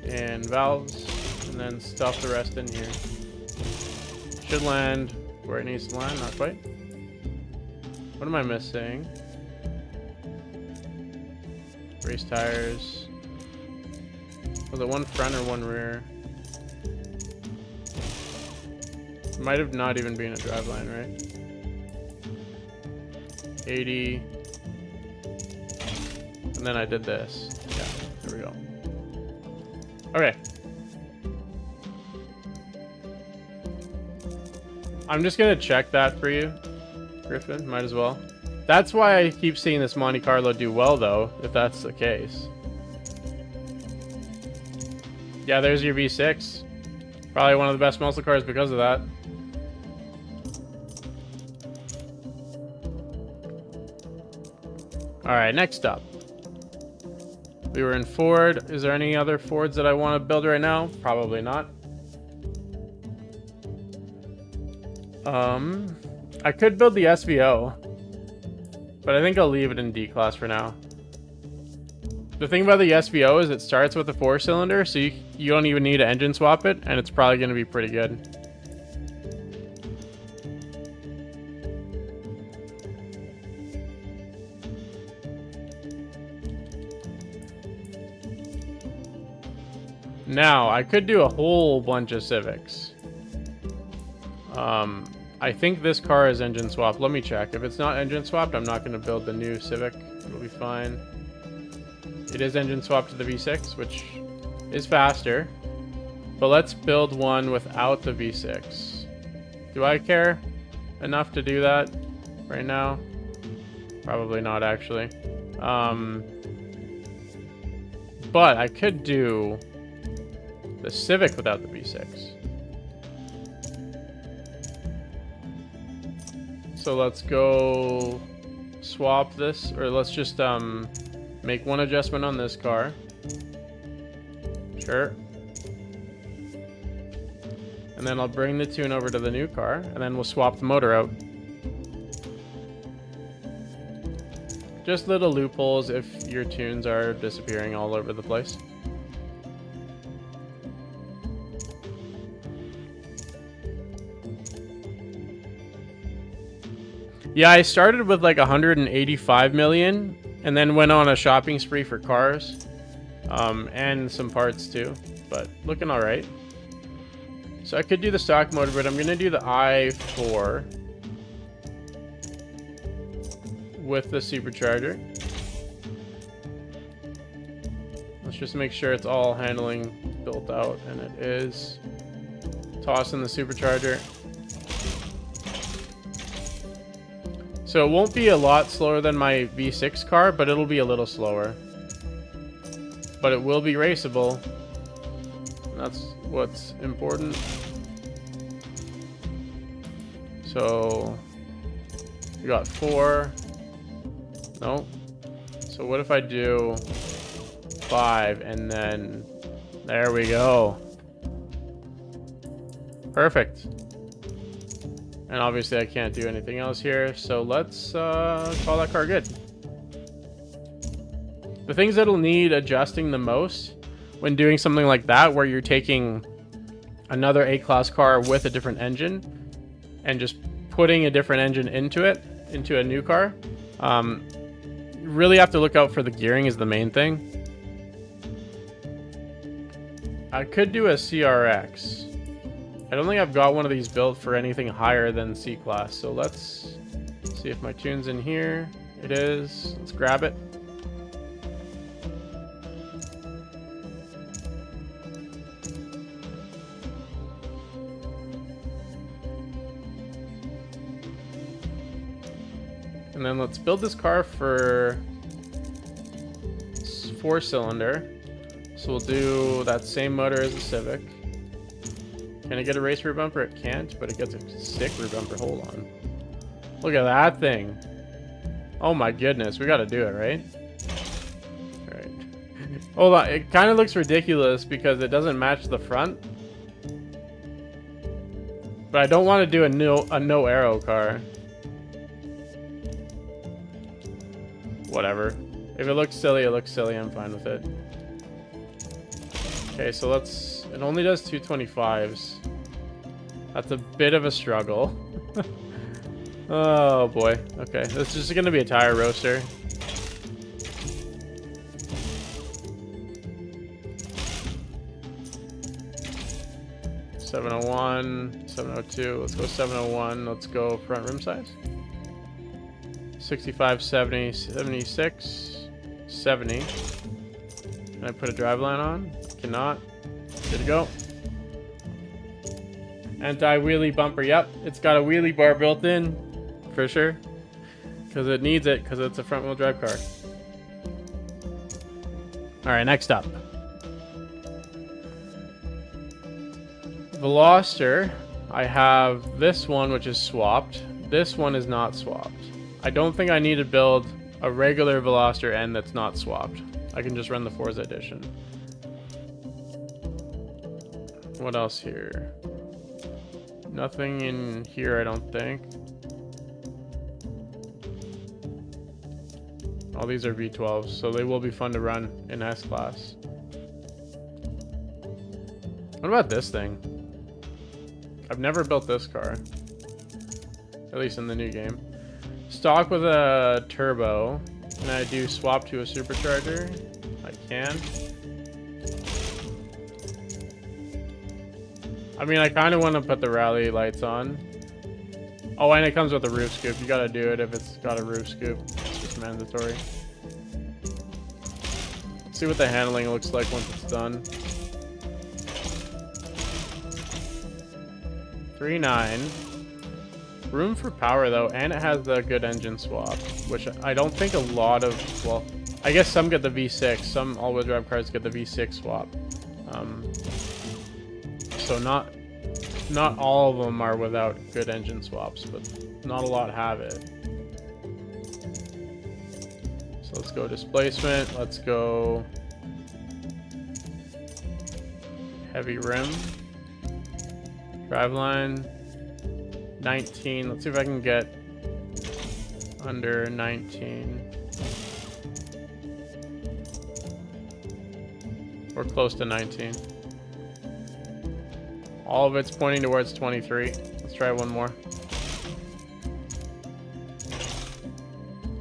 And valves. And then stuff the rest in here. Should land where it needs to land, not quite. What am I missing? Race tires. Was it one front or one rear? It might have not even been a driveline, right? 80. And then I did this. Yeah, there we go. Okay. I'm just gonna check that for you, Griffin. Might as well. That's why I keep seeing this Monte Carlo do well, though, if that's the case. Yeah, there's your V6. Probably one of the best muscle cars because of that. Alright, next up. We were in Ford. Is there any other Fords that I want to build right now? Probably not. I could build the SVO, but I think I'll leave it in D-Class for now. The thing about the SVO is it starts with a 4-cylinder, so you don't even need to engine swap it, and it's probably going to be pretty good. Now, I could do a whole bunch of Civics. I think this car is engine swapped. Let me check. If it's not engine swapped, I'm not going to build the new Civic. It'll be fine. It is engine swapped to the V6, which is faster. But let's build one without the V6. Do I care enough to do that right now? Probably not, actually. But I could do the Civic without the V6. So let's go swap this, or let's just make one adjustment on this car. Sure. And then I'll bring the tune over to the new car, and then we'll swap the motor out. Just little loopholes if your tunes are disappearing all over the place. Yeah, I started with like 185 million and then went on a shopping spree for cars and some parts too, but looking all right. So I could do the stock motor, but I'm going to do the i4 with the supercharger. Let's just make sure it's all handling built out, and it is. Toss in the supercharger. So it won't be a lot slower than my V6 car, but it'll be a little slower. But it will be raceable. That's what's important. So we got 4. No. So what if I do 5 and then there we go. Perfect. And obviously I can't do anything else here, so let's call that car good. The things that'll need adjusting the most when doing something like that, where you're taking another A-class car with a different engine and just putting a different engine into it, into a new car, you really have to look out for the gearing is the main thing. I could do a CRX. I don't think I've got one of these built for anything higher than C-Class, so let's see if my tune's in here. It is. Let's grab it. And then let's build this car for 4-cylinder. So we'll do that same motor as the Civic. Can it get a race rear bumper? It can't, but it gets a sick rear bumper. Hold on. Look at that thing. Oh my goodness, we gotta do it, right? Alright. Hold on, it kind of looks ridiculous because it doesn't match the front. But I don't want to do a no arrow car. Whatever. If it looks silly, it looks silly. I'm fine with it. Okay, so let's... It only does 225s. That's a bit of a struggle. Oh boy. Okay, this is going to be a tire roaster. $701, $702. Let's go $701. Let's go front rim size. 65, 70, 76, 70. Can I put a driveline on? Cannot. Good to go. Anti-wheelie bumper. Yep, it's got a wheelie bar built in for sure, because it needs it, because it's a front-wheel drive car. All right, next up, Veloster. I have this one, which is swapped. This one is not swapped. I don't think I need to build a regular Veloster end that's not swapped. I can just run the Forza edition. What else here? Nothing in here, I don't think. All these are V12s, so they will be fun to run in S-Class. What about this thing? I've never built this car. At least in the new game. Stock with a turbo. Can I do swap to a supercharger? I can. I mean, I kind of want to put the rally lights on. Oh, and it comes with a roof scoop. You gotta do it if it's got a roof scoop. It's just mandatory. Let's see what the handling looks like once it's done. 3.9. Room for power though, and it has the good engine swap, which I don't think a lot of, well, I guess some get the V6, some all-wheel drive cars get the V6 swap. So not all of them are without good engine swaps, but not a lot have it. So let's go displacement, let's go Heavy rim. Driveline. 19. Let's see if I can get under 19. We're close to 19. All of it's pointing towards 23. Let's try one more.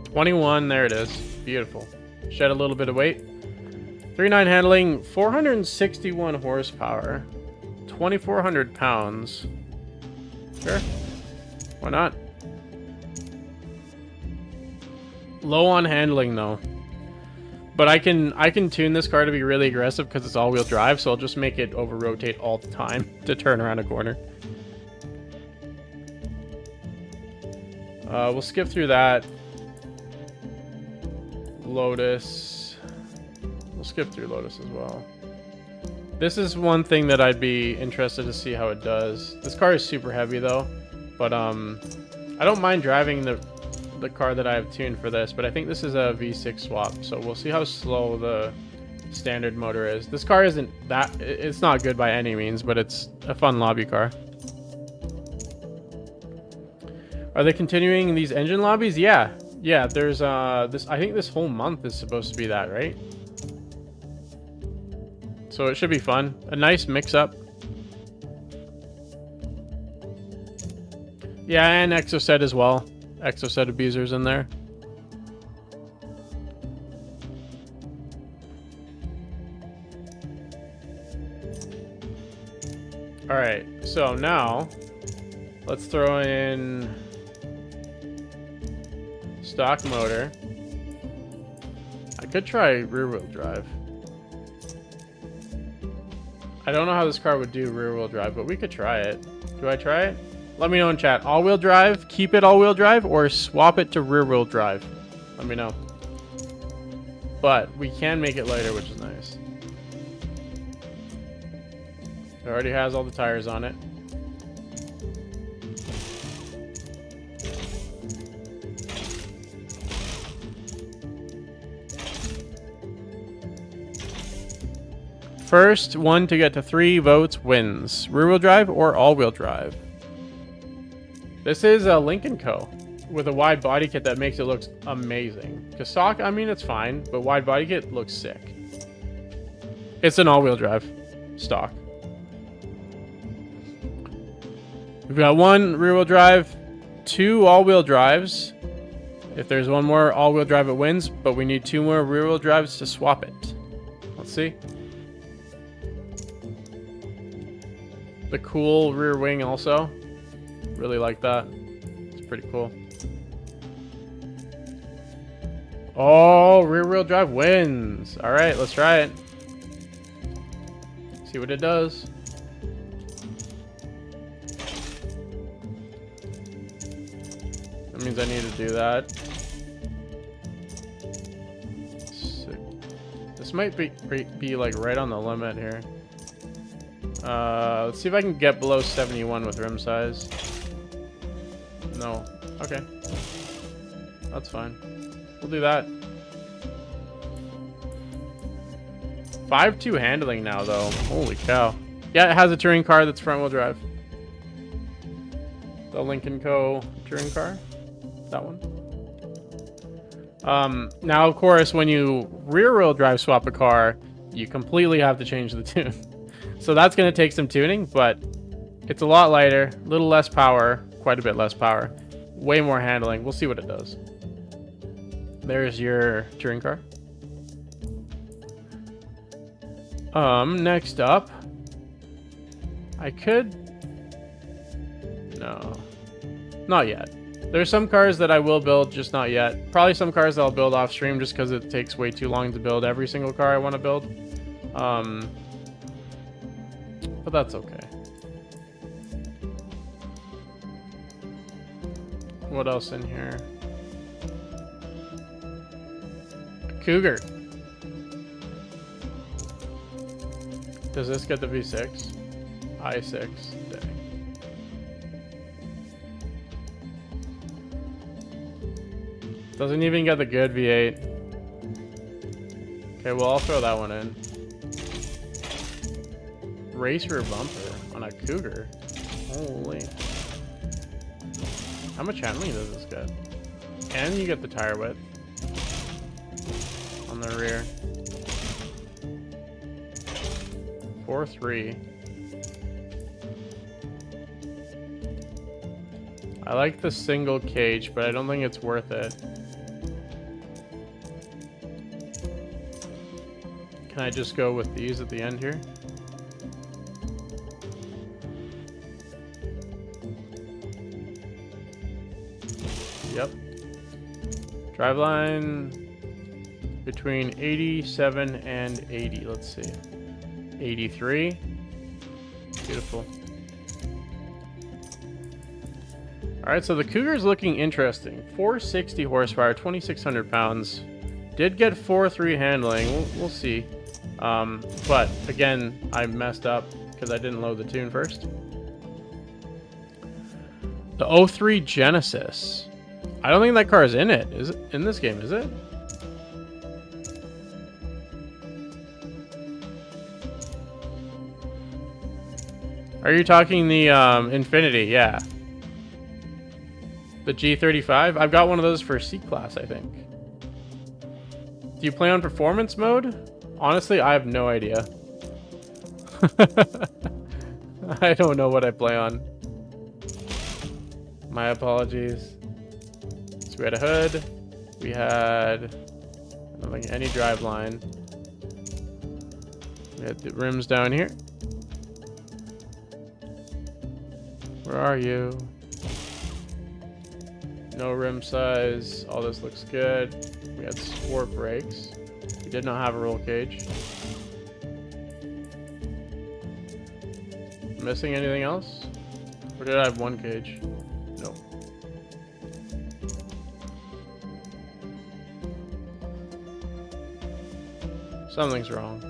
21, there it is. Beautiful. Shed a little bit of weight. 3.9 handling, 461 horsepower, 2,400 pounds. Sure. Why not? Low on handling though. But I can tune this car to be really aggressive because it's all-wheel drive, so I'll just make it over-rotate all the time to turn around a corner. We'll skip through that. Lotus. We'll skip through Lotus as well. This is one thing that I'd be interested to see how it does. This car is super heavy though, but I don't mind driving the car that I have tuned for this, but I think this is a V6 swap, so we'll see how slow the standard motor is. This car isn't that, it's not good by any means, but it's a fun lobby car. Are they continuing these engine lobbies? Yeah, there's this, I think this whole month is supposed to be that, right? So it should be fun. A nice mix-up. Yeah, and Exocet as well. Exocet abusers in there. Alright, so now let's throw in stock motor. I could try rear-wheel drive. I don't know how this car would do rear-wheel drive, but we could try it. Do I try it? Let me know in chat. All-wheel drive, keep it all-wheel drive, or swap it to rear-wheel drive. Let me know. But we can make it lighter, which is nice. It already has all the tires on it. First one to get to 3 votes wins. Rear-wheel drive or all-wheel drive? This is a Lincoln Co. with a wide body kit that makes it look amazing. Because stock, I mean, it's fine, but wide body kit looks sick. It's an all-wheel drive stock. We've got 1 rear-wheel drive, 2 all-wheel drives. If there's 1 more all-wheel drive, it wins, but we need 2 more rear-wheel drives to swap it. Let's see. The cool rear wing also. Really like that. It's pretty cool. Oh, rear-wheel drive wins. All right, let's try it. See what it does. That means I need to do that. This might be like right on the limit here. Let's see if I can get below 71 with rim size. No. Okay. That's fine. We'll do that. 5.2 handling now, though. Holy cow. Yeah, it has a touring car that's front-wheel drive. The Lincoln Co. touring car. That one. Now, of course, when you rear-wheel drive swap a car, you completely have to change the tune. So that's going to take some tuning, but it's a lot lighter, a little less power, quite a bit less power, way more handling. We'll see what it does. There's your touring car. Next up, I could... No, not yet. There's some cars that I will build, just not yet. Probably some cars that I'll build off stream just because it takes way too long to build every single car I want to build. But that's okay. What else in here? A Cougar. Does this get the V6? I6. Dang. Doesn't even get the good V8. Okay, well, I'll throw that one in. race rear bumper on a Cougar. Holy. How much handling does this get? And you get the tire width on the rear. 4.3. I like the single cage, but I don't think it's worth it. Can I just go with these at the end here? Yep. Driveline between 87 and 80. Let's see. 83. Beautiful. Alright, so the Cougar's looking interesting. 460 horsepower, 2,600 pounds. Did get 4.3 handling. We'll see. But again, I messed up because I didn't load the tune first. The 03 Genesis. I don't think that car is in it. Is it in this game? Is it? Are you talking the Infinity? Yeah. The G35? I've got one of those for C-Class, I think. Do you play on performance mode? Honestly, I have no idea. I don't know what I play on. My apologies. So we had a hood. We had, I don't think, any drive line. We had the rims down here. Where are you? No rim size. All this looks good. We had sport brakes. We did not have a roll cage. Missing anything else? Or did I have one cage? No. Something's wrong.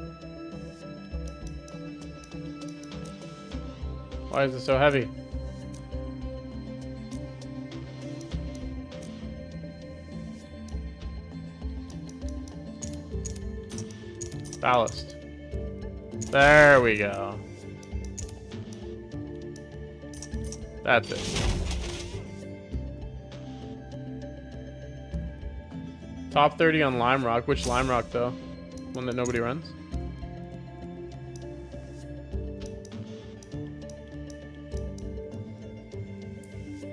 Why is it so heavy? Ballast. There we go. That's it. Top 30 on Lime Rock. Which Lime Rock though? One that nobody runs?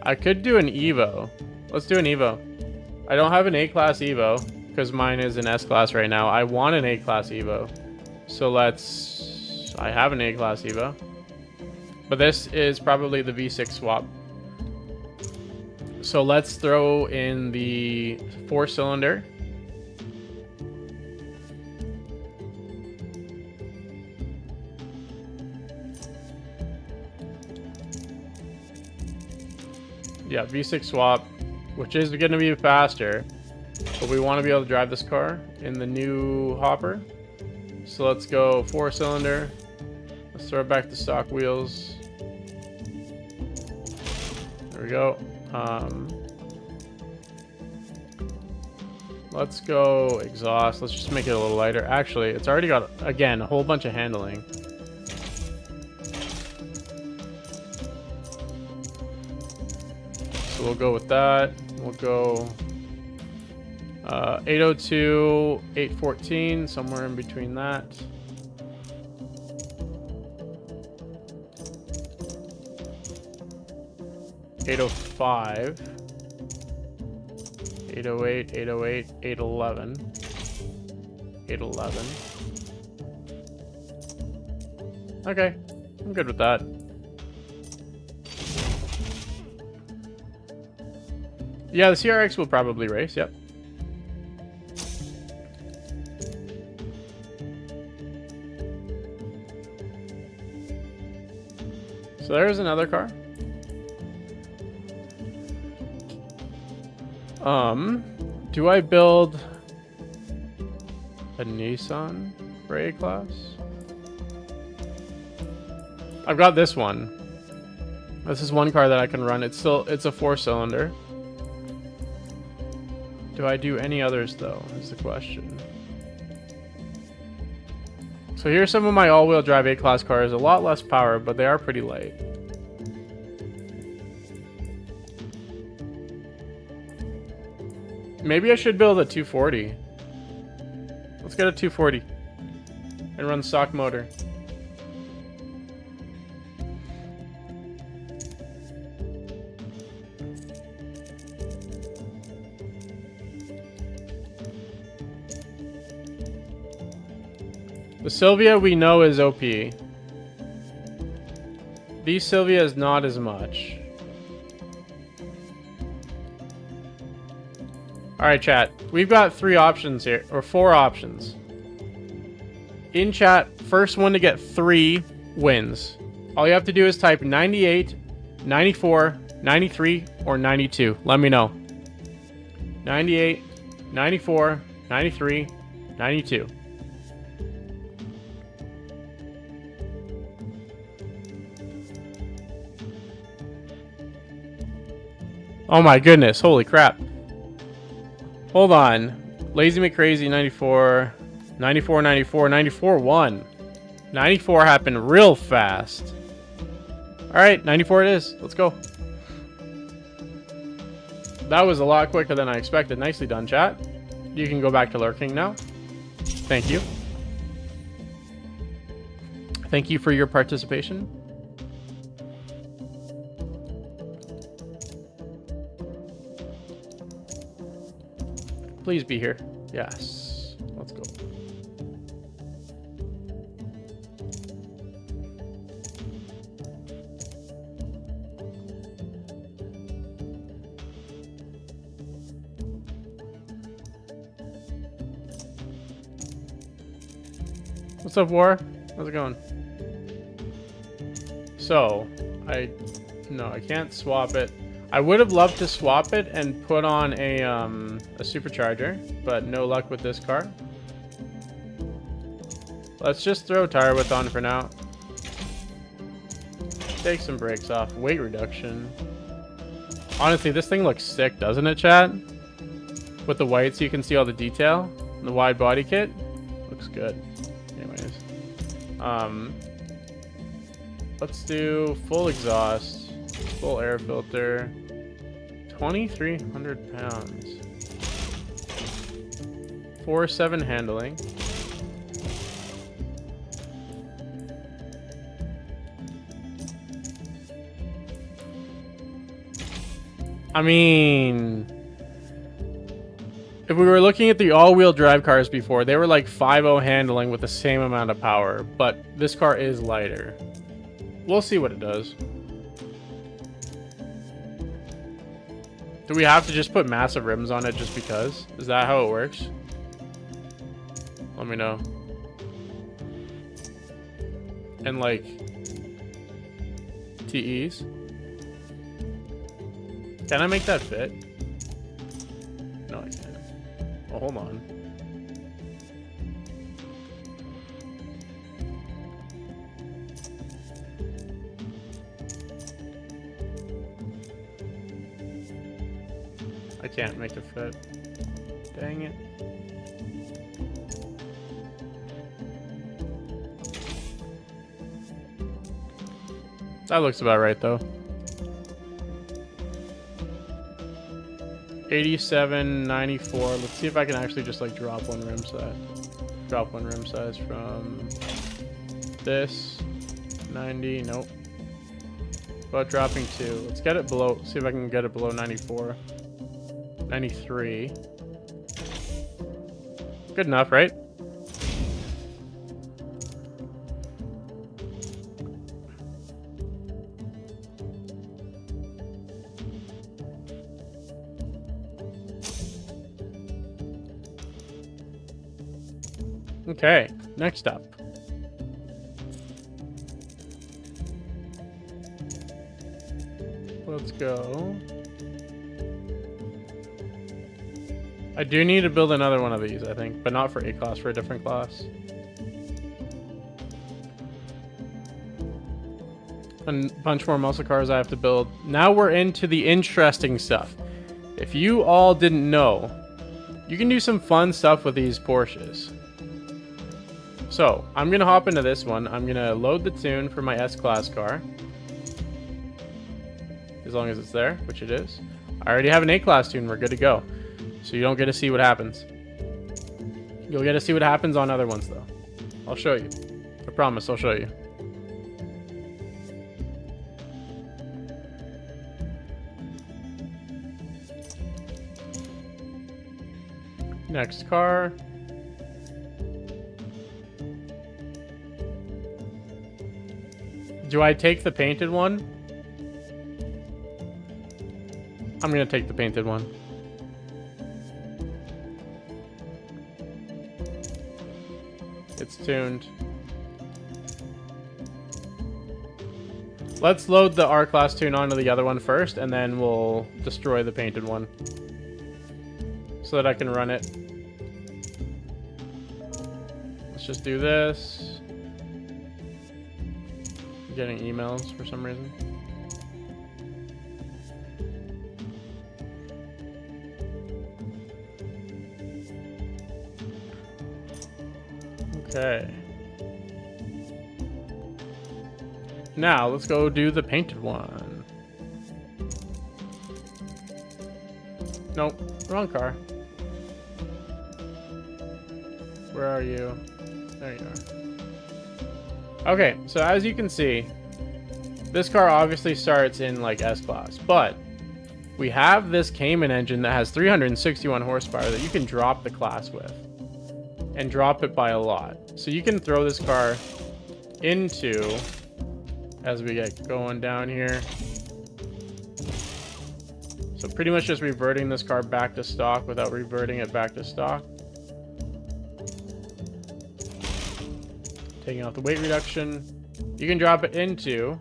I could do an Evo. Let's do an Evo. I don't have an A-Class Evo because mine is an S-Class right now. I want an A-Class Evo. So let's... I have an A-Class Evo. But this is probably the V6 swap. So let's throw in the 4-cylinder. Yeah, V6 swap, which is going to be faster. But we want to be able to drive this car in the new hopper. So let's go 4-cylinder. Let's throw it back to stock wheels. There we go. Let's go exhaust. Let's just make it a little lighter. Actually, it's already got, again, a whole bunch of handling. So we'll go with that. We'll go 802, 814, somewhere in between that. $805, 808, 808, 811, 811. Okay, I'm good with that. Yeah, the CRX will probably race, yep. So there's another car. Do I build a Nissan for A-Class? I've got this one. This is one car that I can run. It's a 4-cylinder. Do I do any others though, is the question. So here's some of my all-wheel drive A-Class cars. A lot less power, but they are pretty light. Maybe I should build a 240. Let's get a 240 and run stock motor. The Sylvia we know is OP. The Sylvia is not as much. Alright, chat. We've got 3 options here, or 4 options. In chat, first one to get 3 wins. All you have to do is type 98, 94, 93, or 92. Let me know. 98, 94, 93, 92. Oh my goodness, holy crap. Hold on. Lazy McCrazy 94, 94, 94, 94 won. 94 happened real fast. Alright, 94 it is. Let's go. That was a lot quicker than I expected. Nicely done, chat. You can go back to lurking now. Thank you. Thank you for your participation. Please be here. Yes. Let's go. What's up, War? How's it going? So, I can't swap it. I would have loved to swap it and put on a supercharger, but no luck with this car. Let's just throw tire width on for now. Take some brakes off. Weight reduction. Honestly, this thing looks sick, doesn't it, chat? With the white so you can see all the detail. And the wide body kit. Looks good. Anyways. Let's do full exhaust. Full air filter. 2,300 pounds. 4.7 handling. I mean, if we were looking at the all-wheel drive cars before, they were like 5.0 handling with the same amount of power, but this car is lighter. We'll see what it does. Do we have to just put massive rims on it just because? Is that how it works? Let me know. And like TEs. Can I make that fit? No, I can't. Oh, hold on. I can't make it fit. Dang it. That looks about right though. 87.94. Let's see if I can actually just like drop one rim size. Drop one rim size from this 90. Nope. But dropping 2. Let's get it below. See if I can get it below 94. 93. Good enough, right? Okay, next up. Let's go. I do need to build another one of these, I think, but not for A-Class, for a different class. And a bunch more muscle cars I have to build. Now we're into the interesting stuff. If you all didn't know, you can do some fun stuff with these Porsches. So I'm gonna hop into this one. I'm gonna load the tune for my S-Class car. As long as it's there, which it is. I already have an A-Class tune, we're good to go. So you don't get to see what happens. You'll get to see what happens on other ones though. I'll show you. I promise I'll show you. Next car. Do I take the painted one? I'm gonna take the painted one. It's tuned. Let's load the R-Class tune onto the other one first, and then we'll destroy the painted one. So that I can run it. Let's just do this. I'm getting emails for some reason. Okay. Now, let's go do the painted one. Nope, wrong car. Where are you? There you are. Okay, so as you can see, this car obviously starts in like S-Class, but we have this Cayman engine that has 361 horsepower that you can drop the class with. And drop it by a lot. So you can throw this car into, as we get going down here. So pretty much just reverting this car back to stock without reverting it back to stock. Taking off the weight reduction. You can drop it into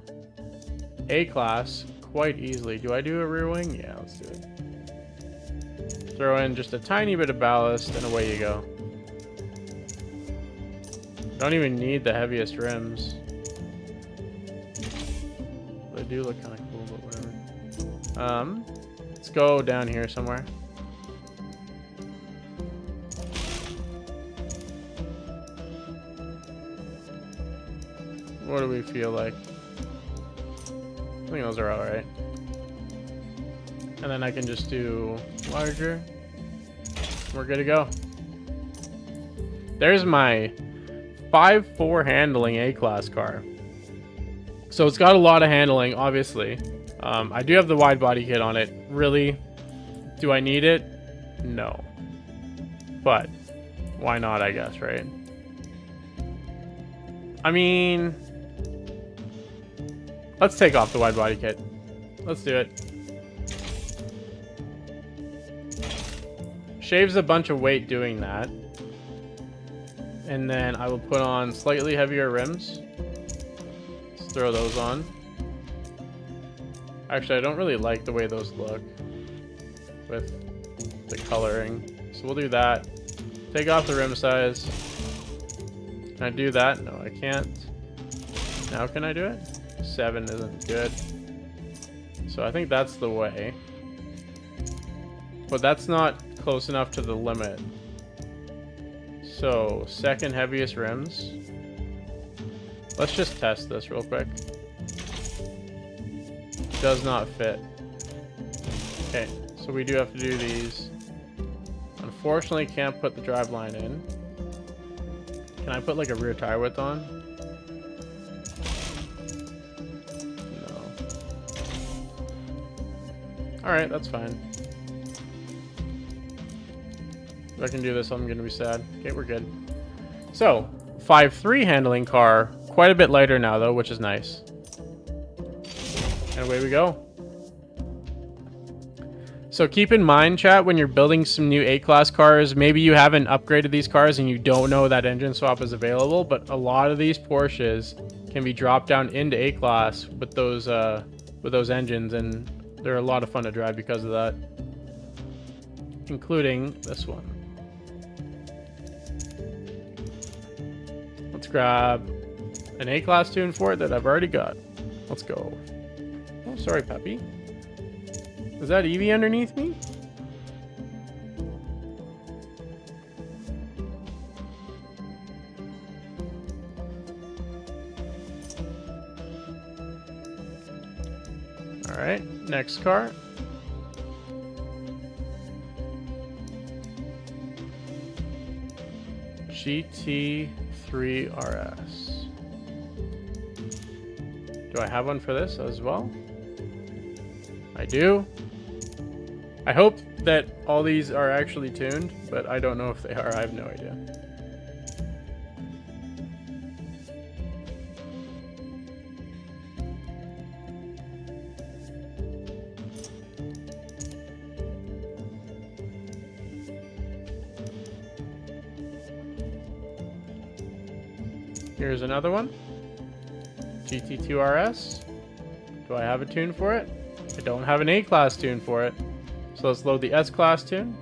A-Class quite easily. Do I do a rear wing? Yeah, let's do it. Throw in just a tiny bit of ballast and away you go. Don't even need the heaviest rims. They do look kind of cool, but whatever. Let's go down here somewhere. What do we feel like? I think those are all right. And then I can just do larger. We're good to go. There's my 5.4 handling A-Class car. So it's got a lot of handling, obviously. I do have the wide body kit on it. Really? Do I need it? No. But why not, I guess, right? I mean, let's take off the wide body kit. Let's do it. Shaves a bunch of weight doing that. And then I will put on slightly heavier rims. Let's throw those on. Actually, I don't really like the way those look with the coloring. So we'll do that. Take off the rim size. Can I do that? No, I can't. Now can I do it? 7 isn't good. So I think that's the way. But that's not close enough to the limit. So, second heaviest rims. Let's just test this real quick. Does not fit. Okay, so we do have to do these. Unfortunately, can't put the drive line in. Can I put like a rear tire width on? No. Alright, that's fine. If I can do this, I'm going to be sad. Okay, we're good. So, 5.3 handling car. Quite a bit lighter now, though, which is nice. And away we go. So keep in mind, chat, when you're building some new A-Class cars, maybe you haven't upgraded these cars and you don't know that engine swap is available, but a lot of these Porsches can be dropped down into A-Class with those engines, and they're a lot of fun to drive because of that. Including this one. Let's grab an A-Class tune for it that I've already got. Let's go. Oh, sorry, puppy. Is that Eevee underneath me? All right, next car. GT3 RS. Do I have one for this as well? I do. I hope that all these are actually tuned, but I don't know if they are. I have no idea. Here's another one. GT2 RS. Do I have a tune for it? I don't have an A-Class tune for it. So let's load the S-Class tune.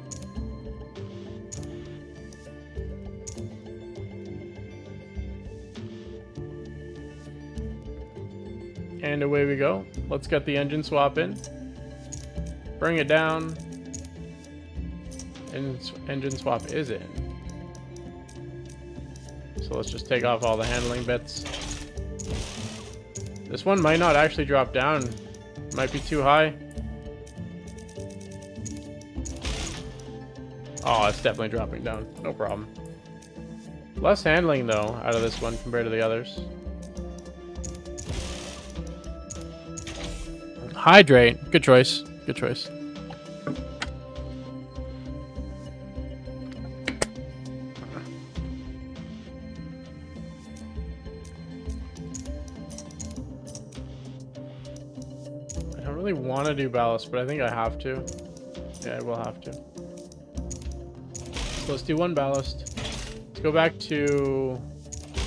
And away we go. Let's get the engine swap in. Bring it down. And engine swap is in. So let's just take off all the handling bits. This one might not actually drop down. Might be too high. Oh, it's definitely dropping down. No problem. Less handling, though, out of this one compared to the others. Hydrate. Good choice. Good choice. I don't really want to do ballast, but I think I have to. Yeah, I will have to. So let's do one ballast. Let's go back to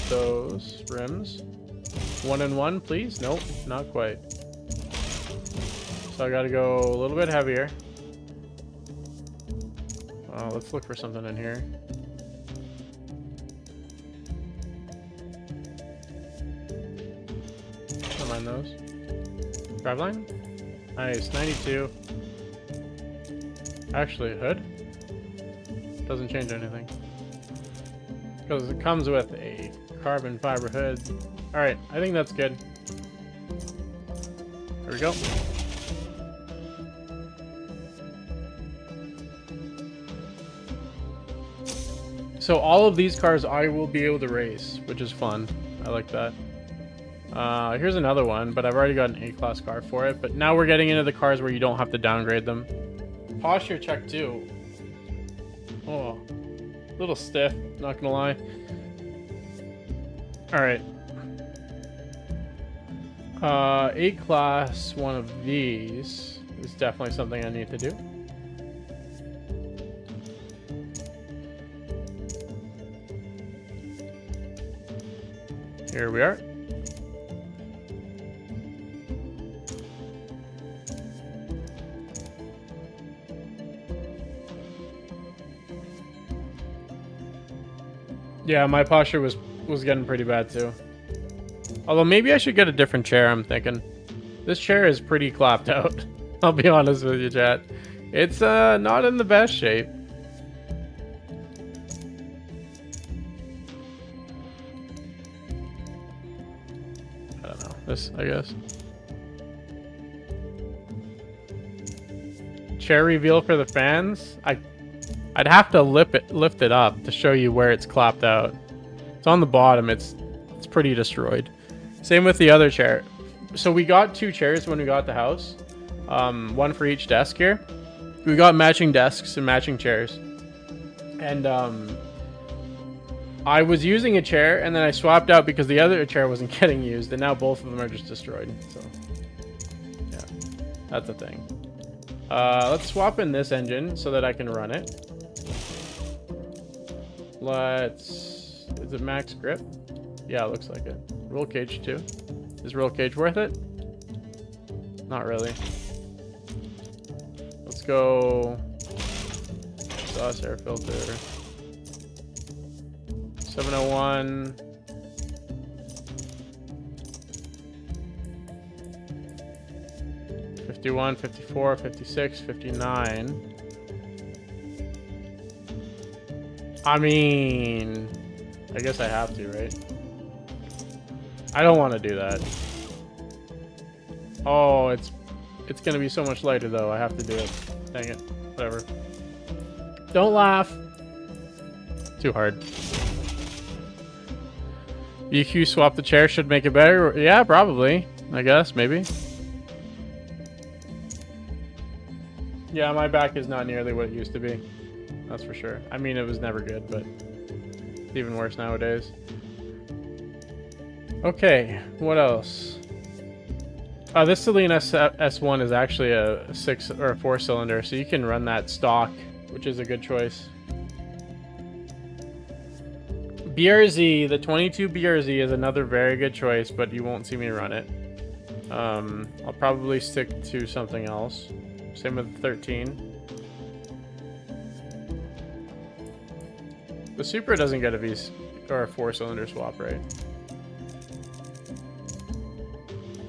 those rims. 1 and 1, please. Nope, not quite. So I gotta go a little bit heavier. Let's look for something in here. Don't mind those. Driveline? Nice, 92. Actually, hood? Doesn't change anything. Because it comes with a carbon fiber hood. Alright, I think that's good. There we go. So all of these cars I will be able to race, which is fun. I like that. Here's another one, but I've already got an A-Class car for it. But now we're getting into the cars where you don't have to downgrade them. Posture check too. Oh, a little stiff, not gonna lie. Alright. A-Class, one of these is definitely something I need to do. Here we are. Yeah, my posture was getting pretty bad too. Although maybe I should get a different chair, I'm thinking. This chair is pretty clapped out. I'll be honest with you, chat. It's not in the best shape. I don't know. This, I guess. Chair reveal for the fans? I'd have to lift it up to show you where it's clapped out. It's on the bottom. It's pretty destroyed. Same with the other chair. So we got 2 chairs when we got the house. One for each desk here. We got matching desks and matching chairs. And I was using a chair and then I swapped out because the other chair wasn't getting used, and now both of them are just destroyed. So yeah, that's the thing. Let's swap in this engine so that I can run it. Is it max grip? Yeah, it looks like it. Roll cage too. Is roll cage worth it? Not really. Let's go exhaust air filter. 701. '51, '54, '56, '59. I mean, I guess I have to, right? I don't want to do that. Oh, it's It's gonna be so much lighter though. I have to do it. Dang it. Whatever. Don't laugh. Too hard. EQ swap the chair should make it better. Yeah, probably. I guess, maybe. Yeah, my back is not nearly what it used to be. That's for sure. I mean, it was never good, but it's even worse nowadays. Okay, what else? This Celine S1 is actually a 6 or a 4-cylinder, so you can run that stock, which is a good choice. BRZ, the 22 BRZ is another very good choice, but you won't see me run it. I'll probably stick to something else. Same with the 13. The Supra doesn't get a V or a 4-cylinder swap, right?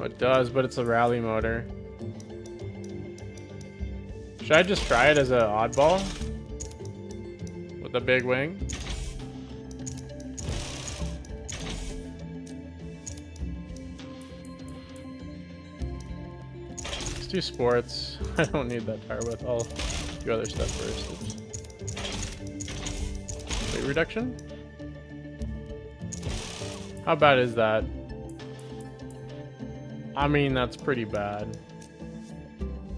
It does, but it's a rally motor. Should I just try it as an oddball? With a big wing? Let's do sports. I don't need that tire width. I'll do other stuff first. Oops. Weight reduction? How bad is that? I mean, that's pretty bad.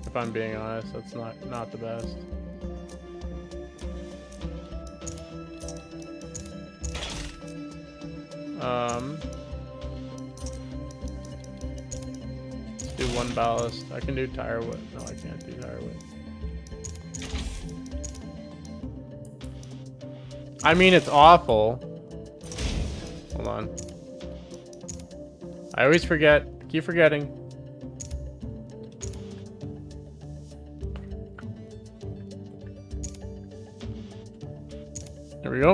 If I'm being honest, that's not the best. Let's do 1 ballast. I can do tire width. No, I can't do tire width. I mean, it's awful. Hold on. I always forget. Keep forgetting. There we go.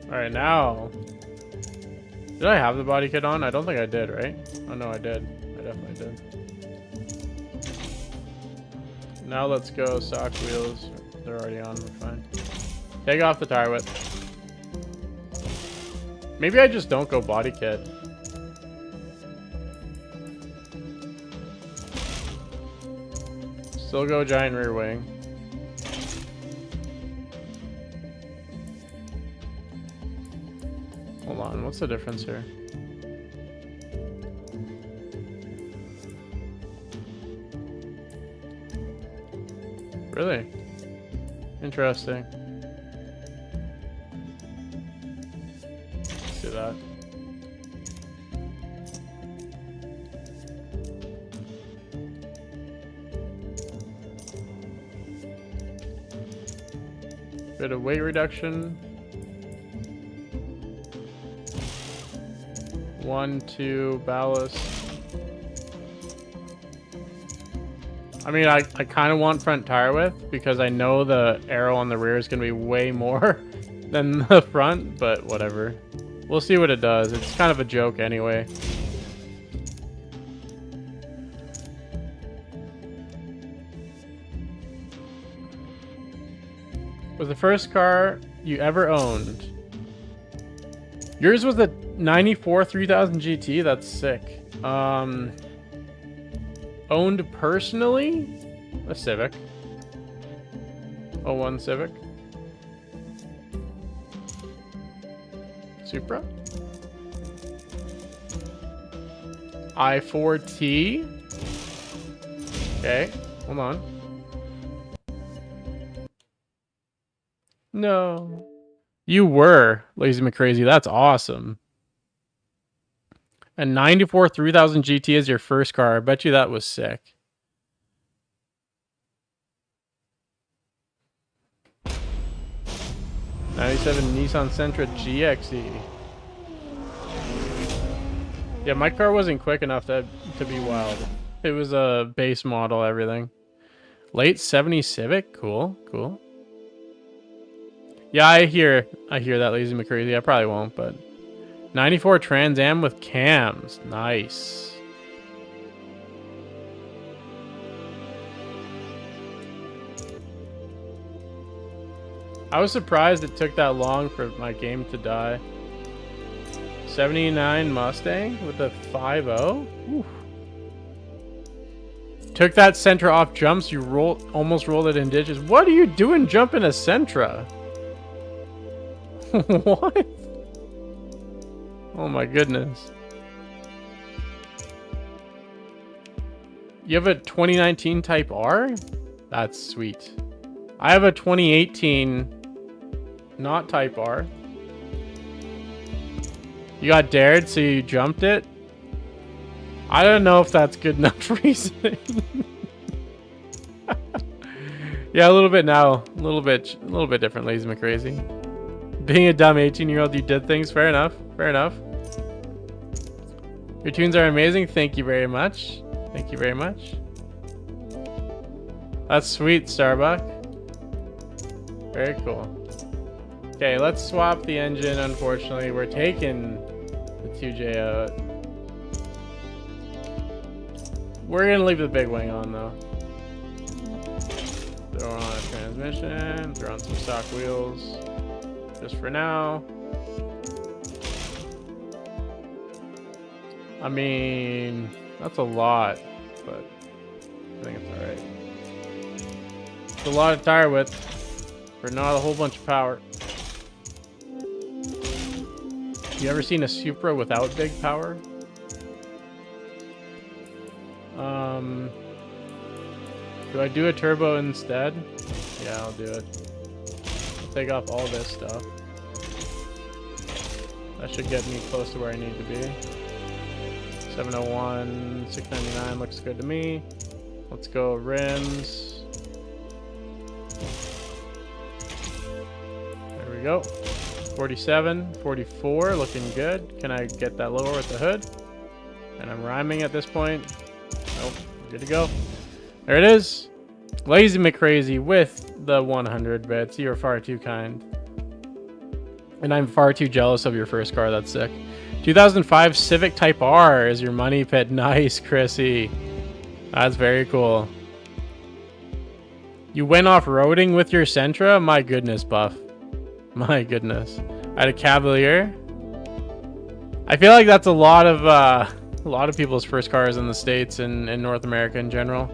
All right, now. Did I have the body kit on? I don't think I did, right? Oh no, I did. I definitely did. Now let's go stock wheels. They're already on, we're fine. Take off the tire width. Maybe I just don't go body kit. Still go giant rear wing. Hold on, what's the difference here? Really? Interesting. Let's do that. Bit of weight reduction. 1, 2 ballast. I mean, I kind of want front tire width because I know the arrow on the rear is going to be way more than the front, but whatever. We'll see what it does. It's kind of a joke anyway. Was the first car you ever owned? Yours was a 94 3000 GT? That's sick. Owned personally? A Civic. 01 Civic. Supra. i4T. Okay, hold on. No. You were Lazy McCrazy. That's awesome. A 94 3000 GT is your first car. I bet you that was sick. '97 Nissan Sentra GXE. Yeah, my car wasn't quick enough to be wild. It was a base model, everything. Late 70s Civic? Cool, cool. Yeah, I hear that, Lazy McCrazy. I probably won't, but 94 Trans Am with cams. Nice. I was surprised it took that long for my game to die. 79 Mustang with a 5.0? Oof. Took that Sentra off jumps, you almost rolled it in ditches. What are you doing jumping a Sentra? What? Oh my goodness. You have a 2019 Type R? That's sweet. I have a 2018 not Type R. You got dared, so you jumped it? I don't know if that's good enough reasoning. Yeah, a little bit now. A little bit different, Lazy McCrazy. Being a dumb 18-year-old, you did things. Fair enough. Fair enough. Your tunes are amazing. Thank you very much. Thank you very much. That's sweet, Starbuck. Very cool. Okay, let's swap the engine. Unfortunately, we're taking the 2J out. We're gonna leave the big wing on though. Throw on a transmission, throw on some stock wheels. Just for now. I mean, that's a lot, but I think it's alright. It's a lot of tire width for not a whole bunch of power. You ever seen a Supra without big power? Do I do a turbo instead? Yeah, I'll do it. I'll take off all this stuff. That should get me close to where I need to be. 701, 699 looks good to me. Let's go rims. There we go. 47, 44, looking good. Can I get that lower with the hood? And I'm rhyming at this point. Nope, good to go. There it is. Lazy McCrazy with the 100 bits. You're far too kind. And I'm far too jealous of your first car. That's sick. 2005 Civic Type R is your money pit. Nice, Chrissy. That's very cool. You went off-roading with your Sentra? My goodness, Buff. My goodness. I had a Cavalier. I feel like that's a lot of people's first cars in the States and in North America in general.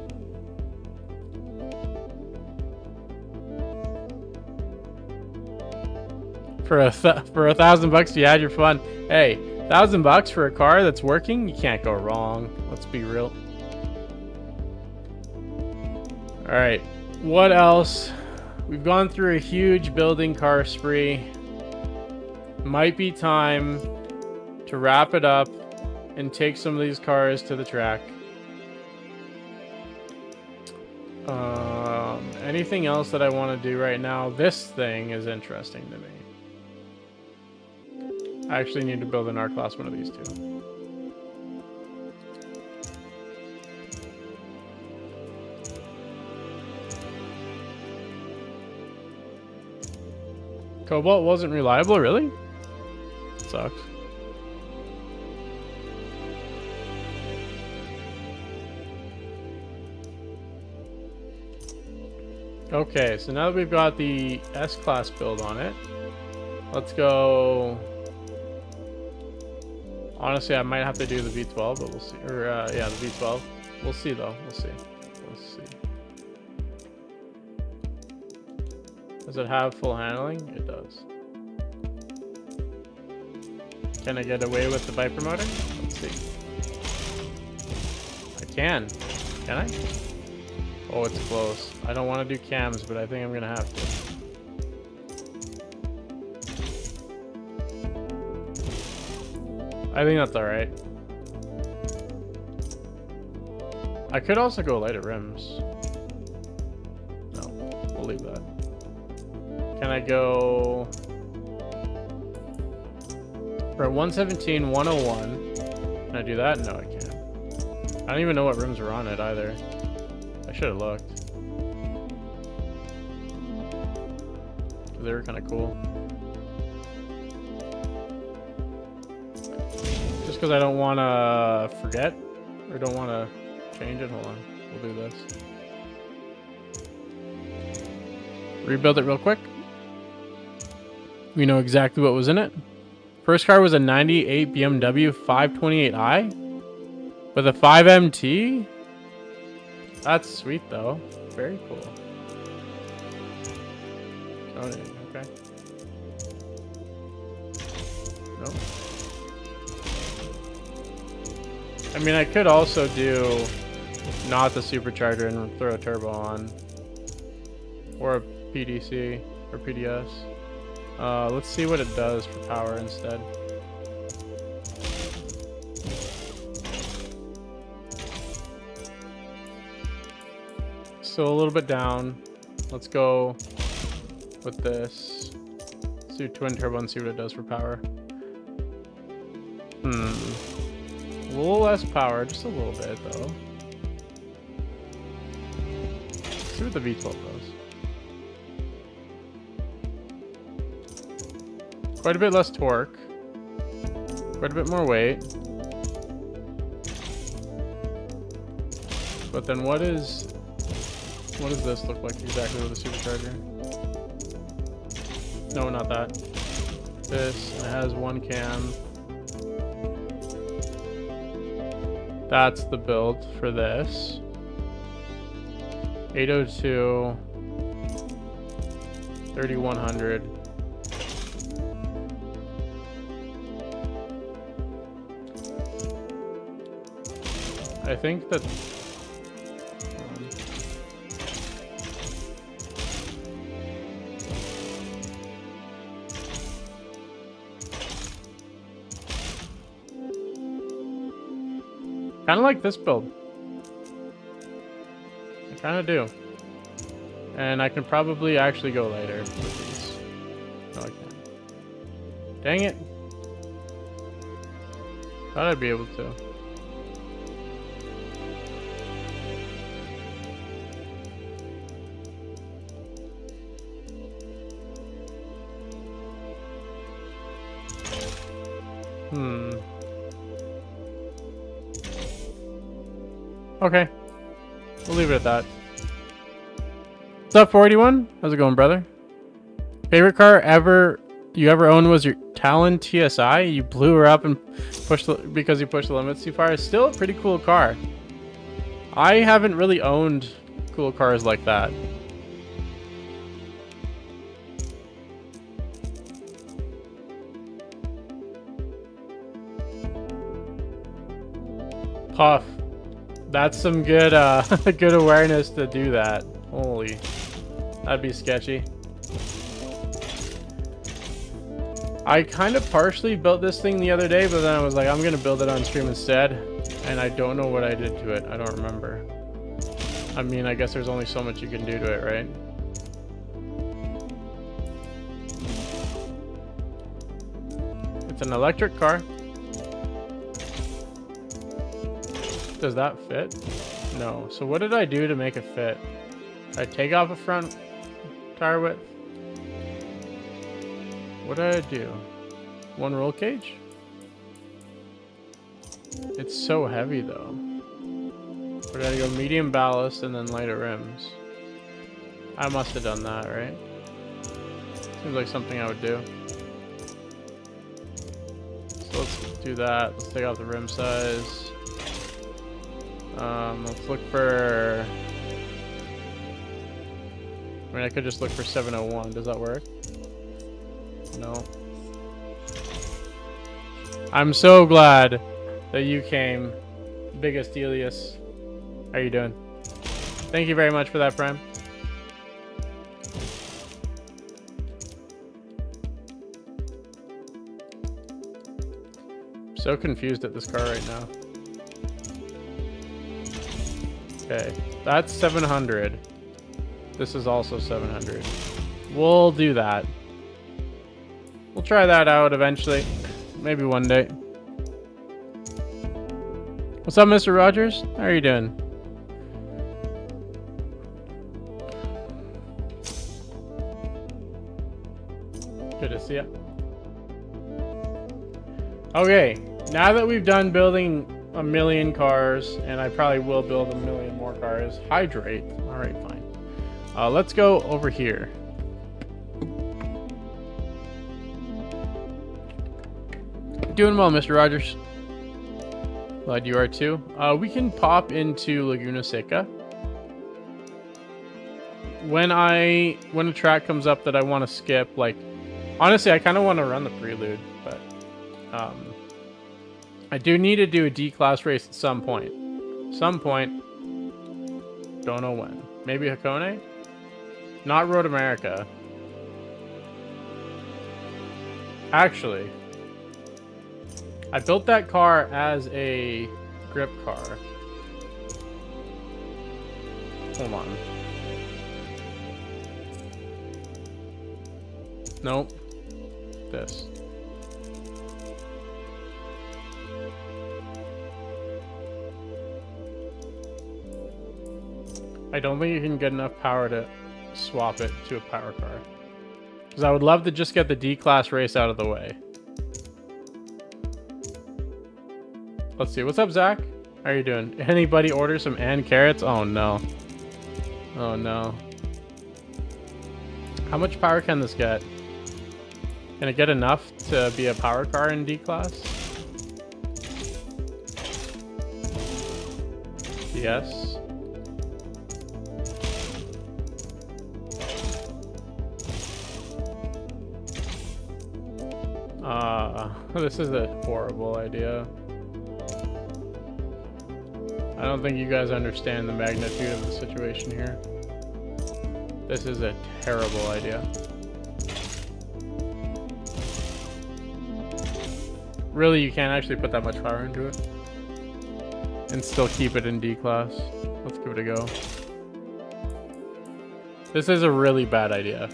For $1,000, you had your fun. Hey, $1,000 for a car that's working, you can't go wrong. Let's be real. All right, what else? We've gone through a huge building car spree. Might be time to wrap it up and take some of these cars to the track. Anything else that I want to do right now? This thing is interesting to me. I actually need to build an R-Class one of these two. Cobalt wasn't reliable, really? Sucks. Okay, so now that we've got the S-Class build on it, let's go... Honestly, I might have to do the V12, but we'll see. Or, yeah, the V12. We'll see, though. We'll see. We'll see. Does it have full handling? It does. Can I get away with the Viper motor? Let's see. I can. Can I? Oh, it's close. I don't want to do cams, but I think I'm going to have to. I think that's alright. I could also go lighter rims. No, we'll leave that. Can I go... For 117, 101. Can I do that? No, I can't. I don't even know what rims are on it either. I should have looked. They were kind of cool. Just because I don't want to forget or don't want to change it. Hold on. We'll do this. Rebuild it real quick. We know exactly what was in it. First car was a 98 BMW 528i with a 5MT. That's sweet though. Very cool. Oh, okay. Nope. I mean, I could also do not the supercharger and throw a turbo on, or a PDC or PDS. Let's see what it does for power instead. So a little bit down. Let's go with this. Let's do twin turbo and see what it does for power. A little less power, just a little bit though. Let's see what the V12 does. Quite a bit less torque. Quite a bit more weight. But then what does this look like exactly with a supercharger? No, not that. This, it has one cam. That's the build for this. 802, 3100. I think that kind of like this build. I kind of do. And I can probably actually go later with these. No, I can't. Dang it. Thought I'd be able to. Okay. We'll leave it at that. What's up, 481? How's it going, brother? Favorite car you ever owned was your Talon TSI? You blew her up and because you pushed the limits too far. It's still a pretty cool car. I haven't really owned cool cars like that. Puff. That's some good good awareness to do that. Holy. That'd be sketchy. I kind of partially built this thing the other day, but then I was like, I'm gonna build it on stream instead. And I don't know what I did to it. I don't remember. I mean, I guess there's only so much you can do to it, right? It's an electric car. Does that fit? No. So what did I do to make it fit? Did I take off a front tire width? What did I do? One roll cage? It's so heavy though. We gotta go medium ballast and then lighter rims. I must have done that, right? Seems like something I would do. So let's do that. Let's take off the rim size. Let's look for... I mean, I could just look for 701. Does that work? No. I'm so glad that you came, biggest Delius. How are you doing? Thank you very much for that, Prime. So confused at this car right now. Okay, that's 700. This is also 700. We'll do that. We'll try that out eventually. Maybe one day. What's up, Mr. Rogers? How are you doing? Good to see ya. Okay, now that we've done building a million cars, and I probably will build a million more cars. Hydrate. All right, fine. Let's go over here. Doing well, Mr. Rogers. Glad you are too. We can pop into Laguna Seca. When a track comes up that I want to skip, like, honestly, I kind of want to run the Prelude, but I do need to do a D-class race at some point. Don't know when. Maybe Hakone? Not Road America. Actually, I built that car as a grip car. Hold on. Nope. This. I don't think you can get enough power to swap it to a power car. Because I would love to just get the D-class race out of the way. Let's see. What's up, Zach? How are you doing? Anybody order some carrots? Oh, no. Oh, no. How much power can this get? Can it get enough to be a power car in D-class? Yes. This is a horrible idea. I don't think you guys understand the magnitude of the situation here. This is a terrible idea. Really, you can't actually put that much power into it and still keep it in D-class. Let's give it a go. This is a really bad idea.